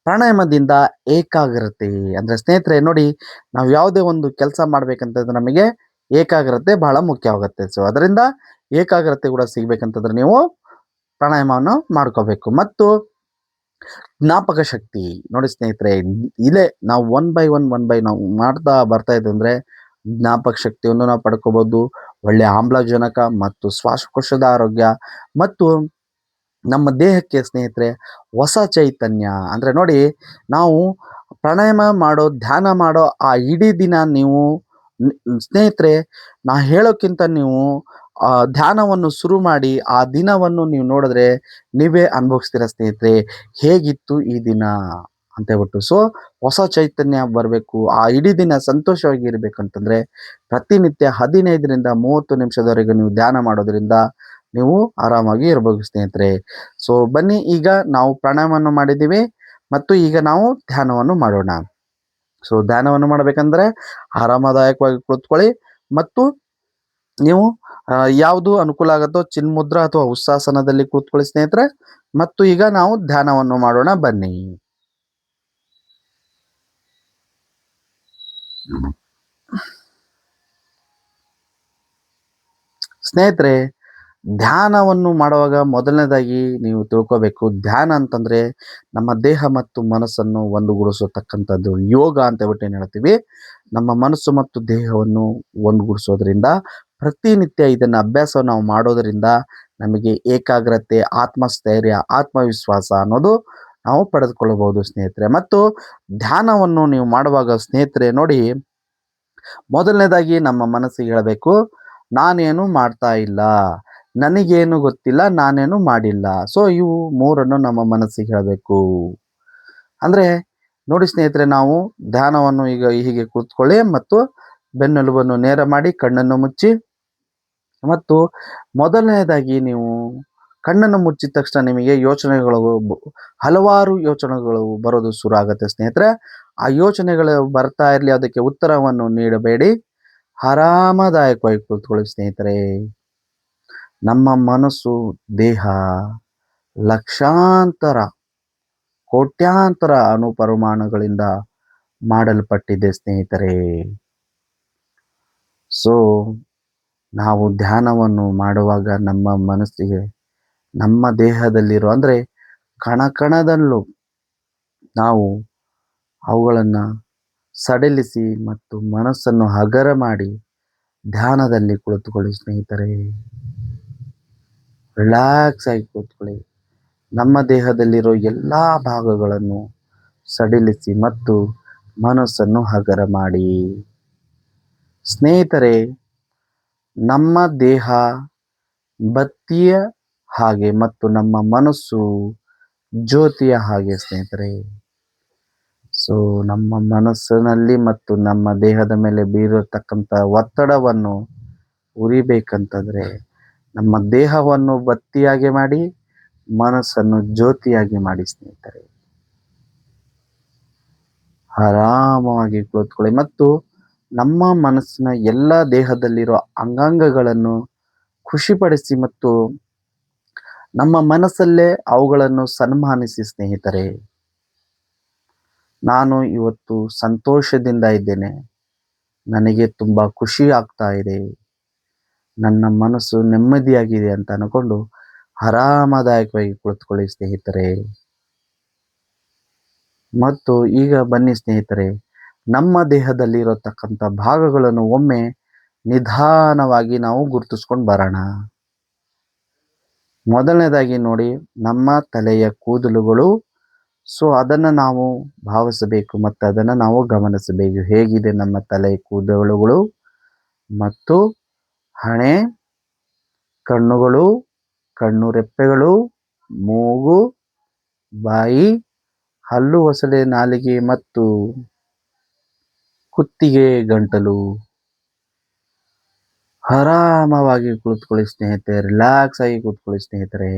ಪ್ರಾಣಾಯಾಮದಿಂದ ಏಕಾಗ್ರತೆ, ಅಂದರೆ ಸ್ನೇಹಿತರೆ ನೋಡಿ, ನಾವು ಯಾವುದೇ ಒಂದು ಕೆಲಸ ಮಾಡಬೇಕಂತಂದ್ರೆ ನಮಗೆ ಏಕಾಗ್ರತೆ ಬಹಳ ಮುಖ್ಯವಾಗುತ್ತೆ. ಸೊ ಅದರಿಂದ ಏಕಾಗ್ರತೆ ಕೂಡ ಸಿಗಬೇಕಂತಂದ್ರೆ ನೀವು ಪ್ರಾಣಾಯಾಮವನ್ನು ಮಾಡ್ಕೋಬೇಕು. ಮತ್ತು ಜ್ಞಾಪಕ ಶಕ್ತಿ ನೋಡಿ ಸ್ನೇಹಿತರೆ, ಇಲ್ಲೇ ನಾವು ಒನ್ ಬೈ ನಾವು ಮಾಡ್ತಾ ಬರ್ತಾ ಇದ್ದೆ ಅಂದರೆ ಜ್ಞಾಪಕ ಶಕ್ತಿಯನ್ನು ನಾವು ಪಡ್ಕೋಬೋದು, ಒಳ್ಳೆಯ ಆಮ್ಲಜನಕ ಮತ್ತು ಶ್ವಾಸಕೋಶದ ಆರೋಗ್ಯ ಮತ್ತು ನಮ್ಮ ದೇಹಕ್ಕೆ ಸ್ನೇಹಿತರೆ ಹೊಸ ಚೈತನ್ಯ. ಅಂದರೆ ನೋಡಿ, ನಾವು ಪ್ರಾಣಾಯಾಮ ಮಾಡೋ ಧ್ಯಾನ ಮಾಡೋ ಆ ಇಡೀ ದಿನ ನೀವು ಸ್ನೇಹಿತರೆ, ನಾ ಹೇಳೋಕ್ಕಿಂತ ನೀವು ಧ್ಯಾನವನ್ನು ಶುರು ಮಾಡಿ ಆ ದಿನವನ್ನು ನೀವು ನೋಡಿದ್ರೆ ನೀವೇ ಅನುಭವಿಸ್ತೀರ ಸ್ನೇಹಿತರೆ, ಹೇಗಿತ್ತು ಈ ದಿನ ಅಂತ ಹೇಳ್ಬಿಟ್ಟು. ಸೊ ಹೊಸ ಚೈತನ್ಯ ಬರಬೇಕು, ಆ ಇಡೀ ದಿನ ಸಂತೋಷವಾಗಿ ಇರಬೇಕಂತಂದರೆ ಪ್ರತಿನಿತ್ಯ 15ರಿಂದ 30 ನಿಮಿಷದವರೆಗೆ ನೀವು ಧ್ಯಾನ ಮಾಡೋದ್ರಿಂದ ನೀವು ಆರಾಮಾಗಿ ಇರಬಹುದು ಸ್ನೇಹಿತರೆ. ಸೊ ಬನ್ನಿ, ಈಗ ನಾವು ಪ್ರಾಣಾಯಾಮವನ್ನು ಮಾಡಿದ್ದೀವಿ ಮತ್ತು ಈಗ ನಾವು ಧ್ಯಾನವನ್ನು ಮಾಡೋಣ. ಸೊ ಧ್ಯಾನವನ್ನು ಮಾಡಬೇಕಂದ್ರೆ ಆರಾಮದಾಯಕವಾಗಿ ಕುಳಿತುಕೊಳ್ಳಿ ಮತ್ತು ನೀವು ಯಾವುದು ಅನುಕೂಲ ಆಗುತ್ತೋ ಚಿನ್ಮುದ್ರಾ ಅಥವಾ ಉತ್ಸಾಸನದಲ್ಲಿ ಕೂತ್ಕೊಳ್ಳಿ ಸ್ನೇಹಿತರೆ. ಮತ್ತು ಈಗ ನಾವು ಧ್ಯಾನವನ್ನು ಮಾಡೋಣ ಬನ್ನಿ. ಸ್ನೇಹಿತರೆ, ಧ್ಯಾನವನ್ನು ಮಾಡುವಾಗ ಮೊದಲನೇದಾಗಿ ನೀವು ತಿಳ್ಕೋಬೇಕು, ಧ್ಯಾನ ಅಂತಂದ್ರೆ ನಮ್ಮ ದೇಹ ಮತ್ತು ಮನಸ್ಸನ್ನು ಒಂದುಗೂಡಿಸತಕ್ಕಂಥದ್ದು. ಯೋಗ ಅಂತ ಹೇಳ್ಬಿಟ್ಟು ಏನು ಹೇಳ್ತೀವಿ, ನಮ್ಮ ಮನಸ್ಸು ಮತ್ತು ದೇಹವನ್ನು ಒಂದುಗೂಡಿಸೋದ್ರಿಂದ ಪ್ರತಿನಿತ್ಯ ಇದನ್ನು ಅಭ್ಯಾಸ ನಾವು ಮಾಡೋದರಿಂದ ನಮಗೆ ಏಕಾಗ್ರತೆ, ಆತ್ಮಸ್ಥೈರ್ಯ, ಆತ್ಮವಿಶ್ವಾಸ ಅನ್ನೋದು ನಾವು ಪಡೆದುಕೊಳ್ಳಬಹುದು ಸ್ನೇಹಿತರೆ. ಮತ್ತು ಧ್ಯಾನವನ್ನು ನೀವು ಮಾಡುವಾಗ ಸ್ನೇಹಿತರೆ ನೋಡಿ, ಮೊದಲನೇದಾಗಿ ನಮ್ಮ ಮನಸ್ಸಿಗೆ ಹೇಳಬೇಕು, ನಾನೇನು ಮಾಡ್ತಾ ಇಲ್ಲ, ನನಗೇನು ಗೊತ್ತಿಲ್ಲ, ನಾನೇನು ಮಾಡಿಲ್ಲ. ಸೊ ಇವು ಮೂರನ್ನು ನಮ್ಮ ಮನಸ್ಸಿಗೆ ಹೇಳಬೇಕು. ಅಂದ್ರೆ ನೋಡಿ ಸ್ನೇಹಿತರೆ, ನಾವು ಧ್ಯಾನವನ್ನು ಈಗ ಹೀಗೆ ಕೂತ್ಕೊಳ್ಳಿ ಮತ್ತು ಬೆನ್ನೆಲುಬನ್ನು ನೇರ ಮಾಡಿ ಕಣ್ಣನ್ನು ಮುಚ್ಚಿ. ಮತ್ತು ಮೊದಲನೇದಾಗಿ ನೀವು ಕಣ್ಣನ್ನು ಮುಚ್ಚಿದ ತಕ್ಷಣ ನಿಮಗೆ ಯೋಚನೆಗಳು ಹಲವಾರು ಯೋಚನೆಗಳು ಬರೋದು ಶುರು ಆಗುತ್ತೆ ಸ್ನೇಹಿತರೆ. ಆ ಯೋಚನೆಗಳು ಬರ್ತಾ ಇರಲಿ, ಅದಕ್ಕೆ ಉತ್ತರವನ್ನು ನೀಡಬೇಡಿ, ಆರಾಮದಾಯಕವಾಗಿ ಕೂತ್ಕೊಳ್ಳಿ ಸ್ನೇಹಿತರೆ. ನಮ್ಮ ಮನಸ್ಸು, ದೇಹ ಲಕ್ಷಾಂತರ, ಕೋಟ್ಯಾಂತರ ಅಣುಪರಮಾಣುಗಳಿಂದ ಮಾಡಲ್ಪಟ್ಟಿದೆ ಸ್ನೇಹಿತರೆ. ಸೊ ನಾವು ಧ್ಯಾನವನ್ನು ಮಾಡುವಾಗ ನಮ್ಮ ಮನಸ್ಸಿಗೆ, ನಮ್ಮ ದೇಹದಲ್ಲಿರೋ ಅಂದರೆ ಕಣಕಣದಲ್ಲೂ ನಾವು ಅವುಗಳನ್ನು ಸಡಿಲಿಸಿ ಮತ್ತು ಮನಸ್ಸನ್ನು ಹಗರ ಮಾಡಿ ಧ್ಯಾನದಲ್ಲಿ ಕುಳಿತುಕೊಳ್ಳಿ ಸ್ನೇಹಿತರೆ. ರಿಲ್ಯಾಕ್ಸ್ ಆಗಿ ಕೂತ್ಕೊಳ್ಳಿ. ನಮ್ಮ ದೇಹದಲ್ಲಿರೋ ಎಲ್ಲ ಭಾಗಗಳನ್ನು ಸಡಿಲಿಸಿ ಮತ್ತು ಮನಸ್ಸನ್ನು ಹಗರ ಮಾಡಿ. ಸ್ನೇಹಿತರೆ, ನಮ್ಮ ದೇಹ ಬತ್ತಿಯ ಹಾಗೆ ಮತ್ತು ನಮ್ಮ ಮನಸ್ಸು ಜ್ಯೋತಿಯ ಹಾಗೆ ಸ್ನೇಹಿತರೆ. ಸೊ ನಮ್ಮ ಮನಸ್ಸಿನಲ್ಲಿ ಮತ್ತು ನಮ್ಮ ದೇಹದ ಮೇಲೆ ಬೀರತಕ್ಕಂಥ ಒತ್ತಡವನ್ನು ಉರಿಬೇಕಂತಂದ್ರೆ ನಮ್ಮ ದೇಹವನ್ನು ಬತ್ತಿಯಾಗಿ ಮಾಡಿ, ಮನಸ್ಸನ್ನು ಜ್ಯೋತಿಯಾಗಿ ಮಾಡಿ ಸ್ನೇಹಿತರೆ. ಆರಾಮವಾಗಿ ಕೂತ್ಕೊಳ್ಳಿ ಮತ್ತು ನಮ್ಮ ಮನಸ್ಸಿನ ಎಲ್ಲ ದೇಹದಲ್ಲಿರೋ ಅಂಗಾಂಗಗಳನ್ನು ಖುಷಿಪಡಿಸಿ ಮತ್ತು ನಮ್ಮ ಮನಸ್ಸಲ್ಲೇ ಅವುಗಳನ್ನು ಸನ್ಮಾನಿಸಿ ಸ್ನೇಹಿತರೆ. ನಾನು ಇವತ್ತು ಸಂತೋಷದಿಂದ ಇದ್ದೇನೆ, ನನಗೆ ತುಂಬ ಖುಷಿ ಆಗ್ತಾ ಇದೆ, ನನ್ನ ಮನಸ್ಸು ನೆಮ್ಮದಿಯಾಗಿದೆ ಅಂತ ಅನ್ಕೊಂಡು ಆರಾಮದಾಯಕವಾಗಿ ಕುಳಿತುಕೊಳ್ಳಿ ಸ್ನೇಹಿತರೆ. ಮತ್ತು ಈಗ ಬನ್ನಿ ಸ್ನೇಹಿತರೆ, ನಮ್ಮ ದೇಹದಲ್ಲಿರತಕ್ಕಂಥ ಭಾಗಗಳನ್ನು ಒಮ್ಮೆ ನಿಧಾನವಾಗಿ ನಾವು ಗುರುತಿಸ್ಕೊಂಡು ಬರೋಣ. ಮೊದಲನೇದಾಗಿ ನೋಡಿ, ನಮ್ಮ ತಲೆಯ ಕೂದಲುಗಳು. ಸೊ ಅದನ್ನು ನಾವು ಭಾವಿಸಬೇಕು ಮತ್ತು ಅದನ್ನು ನಾವು ಗಮನಿಸಬೇಕು. ಹೇಗಿದೆ ನಮ್ಮ ತಲೆಯ ಕೂದಲುಗಳು ಮತ್ತು ಹಣೆ, ಕಣ್ಣುಗಳು, ಕಣ್ಣು ರೆಪ್ಪೆಗಳು, ಮೂಗು, ಬಾಯಿ, ಹಲ್ಲು, ಒಸಳೆ, ನಾಲಿಗೆ ಮತ್ತು ಕುತ್ತಿಗೆ, ಗಂಟಲು. ಆರಾಮವಾಗಿ ಕುಳಿತುಕೊಳ್ಳಿ ಸ್ನೇಹಿತರೆ, ರಿಲ್ಯಾಕ್ಸ್ ಆಗಿ ಕೂತ್ಕೊಳ್ಳಿ ಸ್ನೇಹಿತರೆ.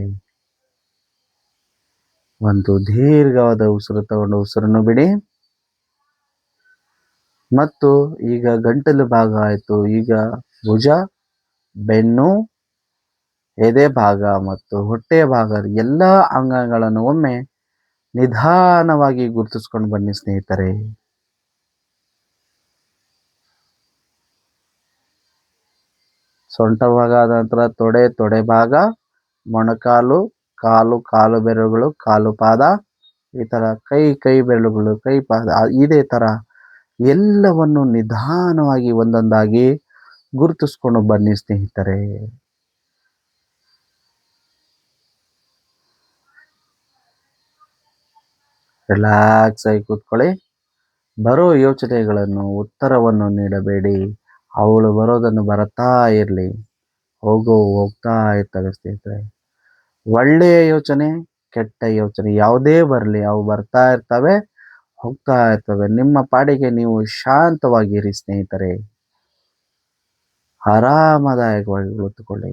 ಒಂದು ದೀರ್ಘವಾದ ಉಸಿರು ತಗೊಂಡು ಉಸಿರನ್ನು ಬಿಡಿ. ಮತ್ತು ಈಗ ಗಂಟಲು ಭಾಗ ಆಯಿತು. ಈಗ ಭುಜ, ಬೆನ್ನು, ಎದೆ ಭಾಗ ಮತ್ತು ಹೊಟ್ಟೆಯ ಭಾಗ ಎಲ್ಲ ಅಂಗಗಳನ್ನು ಒಮ್ಮೆ ನಿಧಾನವಾಗಿ ಗುರುತಿಸ್ಕೊಂಡು ಬನ್ನಿ ಸ್ನೇಹಿತರೆ. ಸೊಂಟ ಭಾಗ ಆದ ನಂತರ ತೊಡೆ, ತೊಡೆ ಭಾಗ, ಮೊಣಕಾಲು, ಕಾಲು, ಕಾಲು ಬೆರಳುಗಳು, ಕಾಲು ಪಾದ, ಈ ತರ ಕೈ, ಕೈ ಬೆರಳುಗಳು, ಕೈ ಪಾದ, ಇದೇ ತರ ಎಲ್ಲವನ್ನು ನಿಧಾನವಾಗಿ ಒಂದೊಂದಾಗಿ ಗುರುತಿಸ್ಕೊಂಡು ಬನ್ನಿ ಸ್ನೇಹಿತರೆ. ರಿಲ್ಯಾಕ್ಸ್ ಆಗಿ ಕೂತ್ಕೊಳ್ಳಿ. ಬರೋ ಯೋಚನೆಗಳನ್ನು ಉತ್ತರವನ್ನು ನೀಡಬೇಡಿ, ಅವಳು ಬರೋದನ್ನು ಬರುತ್ತಾ ಇರಲಿ, ಹೋಗ್ತಾ ಇರ್ತವೆ ಸ್ನೇಹಿತರೆ. ಒಳ್ಳೆಯ ಯೋಚನೆ, ಕೆಟ್ಟ ಯೋಚನೆ ಯಾವುದೇ ಬರಲಿ, ಅವು ಬರ್ತಾ ಇರ್ತವೆ, ಹೋಗ್ತಾ ಇರ್ತವೆ. ನಿಮ್ಮ ಪಾಡಿಗೆ ನೀವು ಶಾಂತವಾಗಿರಿ ಸ್ನೇಹಿತರೆ. ಆರಾಮದಾಯಕವಾಗಿ ಕುಳಿತುಕೊಳ್ಳಿ.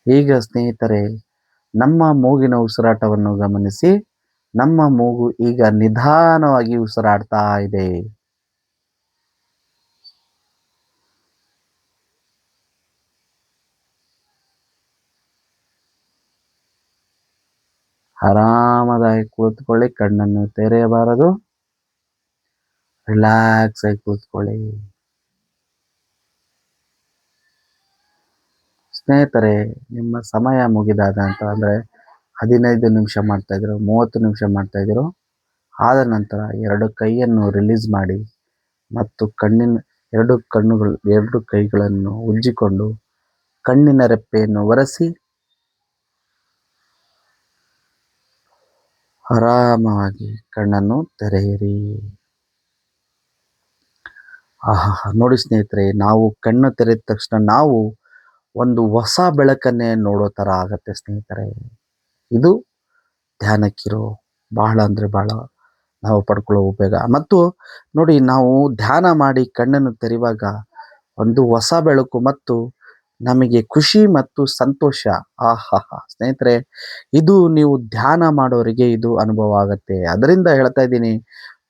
ಈಗ ಸ್ನೇಹಿತರೆ, ನಮ್ಮ ಮೂಗಿನ ಉಸಿರಾಟವನ್ನು ಗಮನಿಸಿ. ನಮ್ಮ ಮೂಗು ಈಗ ನಿಧಾನವಾಗಿ ಉಸಿರಾಡ್ತಾ ಇದೆ. ಆರಾಮದಾಗಿ ಕುಳಿತುಕೊಳ್ಳಿ, ಕಣ್ಣನ್ನು ತೆರೆಯಬಾರದು. ರಿಲ್ಯಾಕ್ಸ್ ಆಗಿ ಕೂತ್ಕೊಳ್ಳಿ. ಸ್ನೇಹಿತರೆ, ನಿಮ್ಮ ಸಮಯ ಮುಗಿದಾಗ ಅಂತ ಅಂದರೆ 15 ನಿಮಿಷ ಮಾಡ್ತಾಯಿದ್ರು, 30 ನಿಮಿಷ ಮಾಡ್ತಾಯಿದ್ರು, ಆದ ನಂತರ 2 ಕೈಯನ್ನು ರಿಲೀಸ್ ಮಾಡಿ ಮತ್ತು ಎರಡು ಕೈಗಳನ್ನು ಉಜ್ಜಿಕೊಂಡು ಕಣ್ಣಿನ ರೆಪ್ಪೆಯನ್ನು ಒರೆಸಿ ಆರಾಮವಾಗಿ ಕಣ್ಣನ್ನು ತೆರೆಯಿರಿ. ನೋಡಿ ಸ್ನೇಹಿತರೆ, ನಾವು ಕಣ್ಣು ತೆರೆದ ತಕ್ಷಣ ನಾವು ಒಂದು ಹೊಸ ಬೆಳಕನ್ನೇ ನೋಡೋ ಥರ ಆಗತ್ತೆ ಸ್ನೇಹಿತರೆ. ಇದು ಧ್ಯಾನಕ್ಕಿರೋ ಬಹಳ ಅಂದರೆ ಬಹಳ ನಾವು ಪಡ್ಕೊಳ್ಳೋ ಉಪಯೋಗ. ಮತ್ತು ನೋಡಿ, ನಾವು ಧ್ಯಾನ ಮಾಡಿ ಕಣ್ಣನ್ನು ತೆರೆಯುವಾಗ ಒಂದು ಹೊಸ ಬೆಳಕು ಮತ್ತು ನಮಗೆ ಖುಷಿ ಮತ್ತು ಸಂತೋಷ. ಸ್ನೇಹಿತರೆ, ಇದು ನೀವು ಧ್ಯಾನ ಮಾಡೋರಿಗೆ ಇದು ಅನುಭವ ಆಗತ್ತೆ. ಅದರಿಂದ ಹೇಳ್ತಾ ಇದ್ದೀನಿ,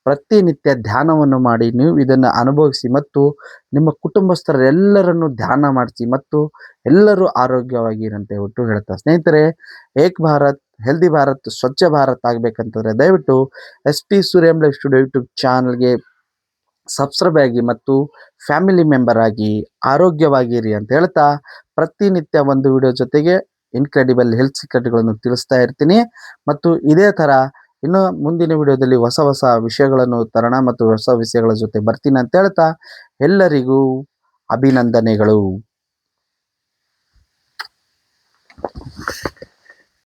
ಪ್ರತಿನಿತ್ಯ ಧ್ಯಾನವನ್ನು ಮಾಡಿ ನೀವು ಇದನ್ನು ಅನುಭವಿಸಿ ಮತ್ತು ನಿಮ್ಮ ಕುಟುಂಬಸ್ಥರೆಲ್ಲರನ್ನು ಧ್ಯಾನ ಮಾಡಿಸಿ ಮತ್ತು ಎಲ್ಲರೂ ಆರೋಗ್ಯವಾಗಿರಂತೆ ಒಟ್ಟು ಹೇಳ್ತಾ ಸ್ನೇಹಿತರೆ, ಏಕ್ ಭಾರತ್ ಹೆಲ್ದಿ ಭಾರತ್ ಸ್ವಚ್ಛ ಭಾರತ್ ಆಗಬೇಕಂತಂದರೆ ದಯವಿಟ್ಟು SP ಸೂರ್ಯಂ ಲೈಫ್ ಸ್ಟುಡಿಯೋ ಯೂಟ್ಯೂಬ್ ಚಾನಲ್ಗೆ ಸಬ್ಸ್ಕ್ರೈಬ್ ಆಗಿ ಮತ್ತು ಫ್ಯಾಮಿಲಿ ಮೆಂಬರ್ ಆಗಿ ಆರೋಗ್ಯವಾಗಿರಿ ಅಂತ ಹೇಳ್ತಾ, ಪ್ರತಿನಿತ್ಯ ಒಂದು ವಿಡಿಯೋ ಜೊತೆಗೆ ಇನ್ಕ್ರೆಡಿಬಲ್ ಹೆಲ್ತ್ ಸೀಕ್ರೆಟ್ಗಳನ್ನು ತಿಳಿಸ್ತಾ ಇರ್ತೀನಿ. ಮತ್ತು ಇದೇ ಥರ ಇನ್ನು ಮುಂದಿನ ವಿಡಿಯೋದಲ್ಲಿ ಹೊಸ ಹೊಸ ವಿಷಯಗಳನ್ನು ತರೋಣ ಮತ್ತು ಹೊಸ ವಿಷಯಗಳ ಜೊತೆ ಬರ್ತೀನಿ ಅಂತ ಹೇಳ್ತಾ, ಎಲ್ಲರಿಗೂ ಅಭಿನಂದನೆಗಳು.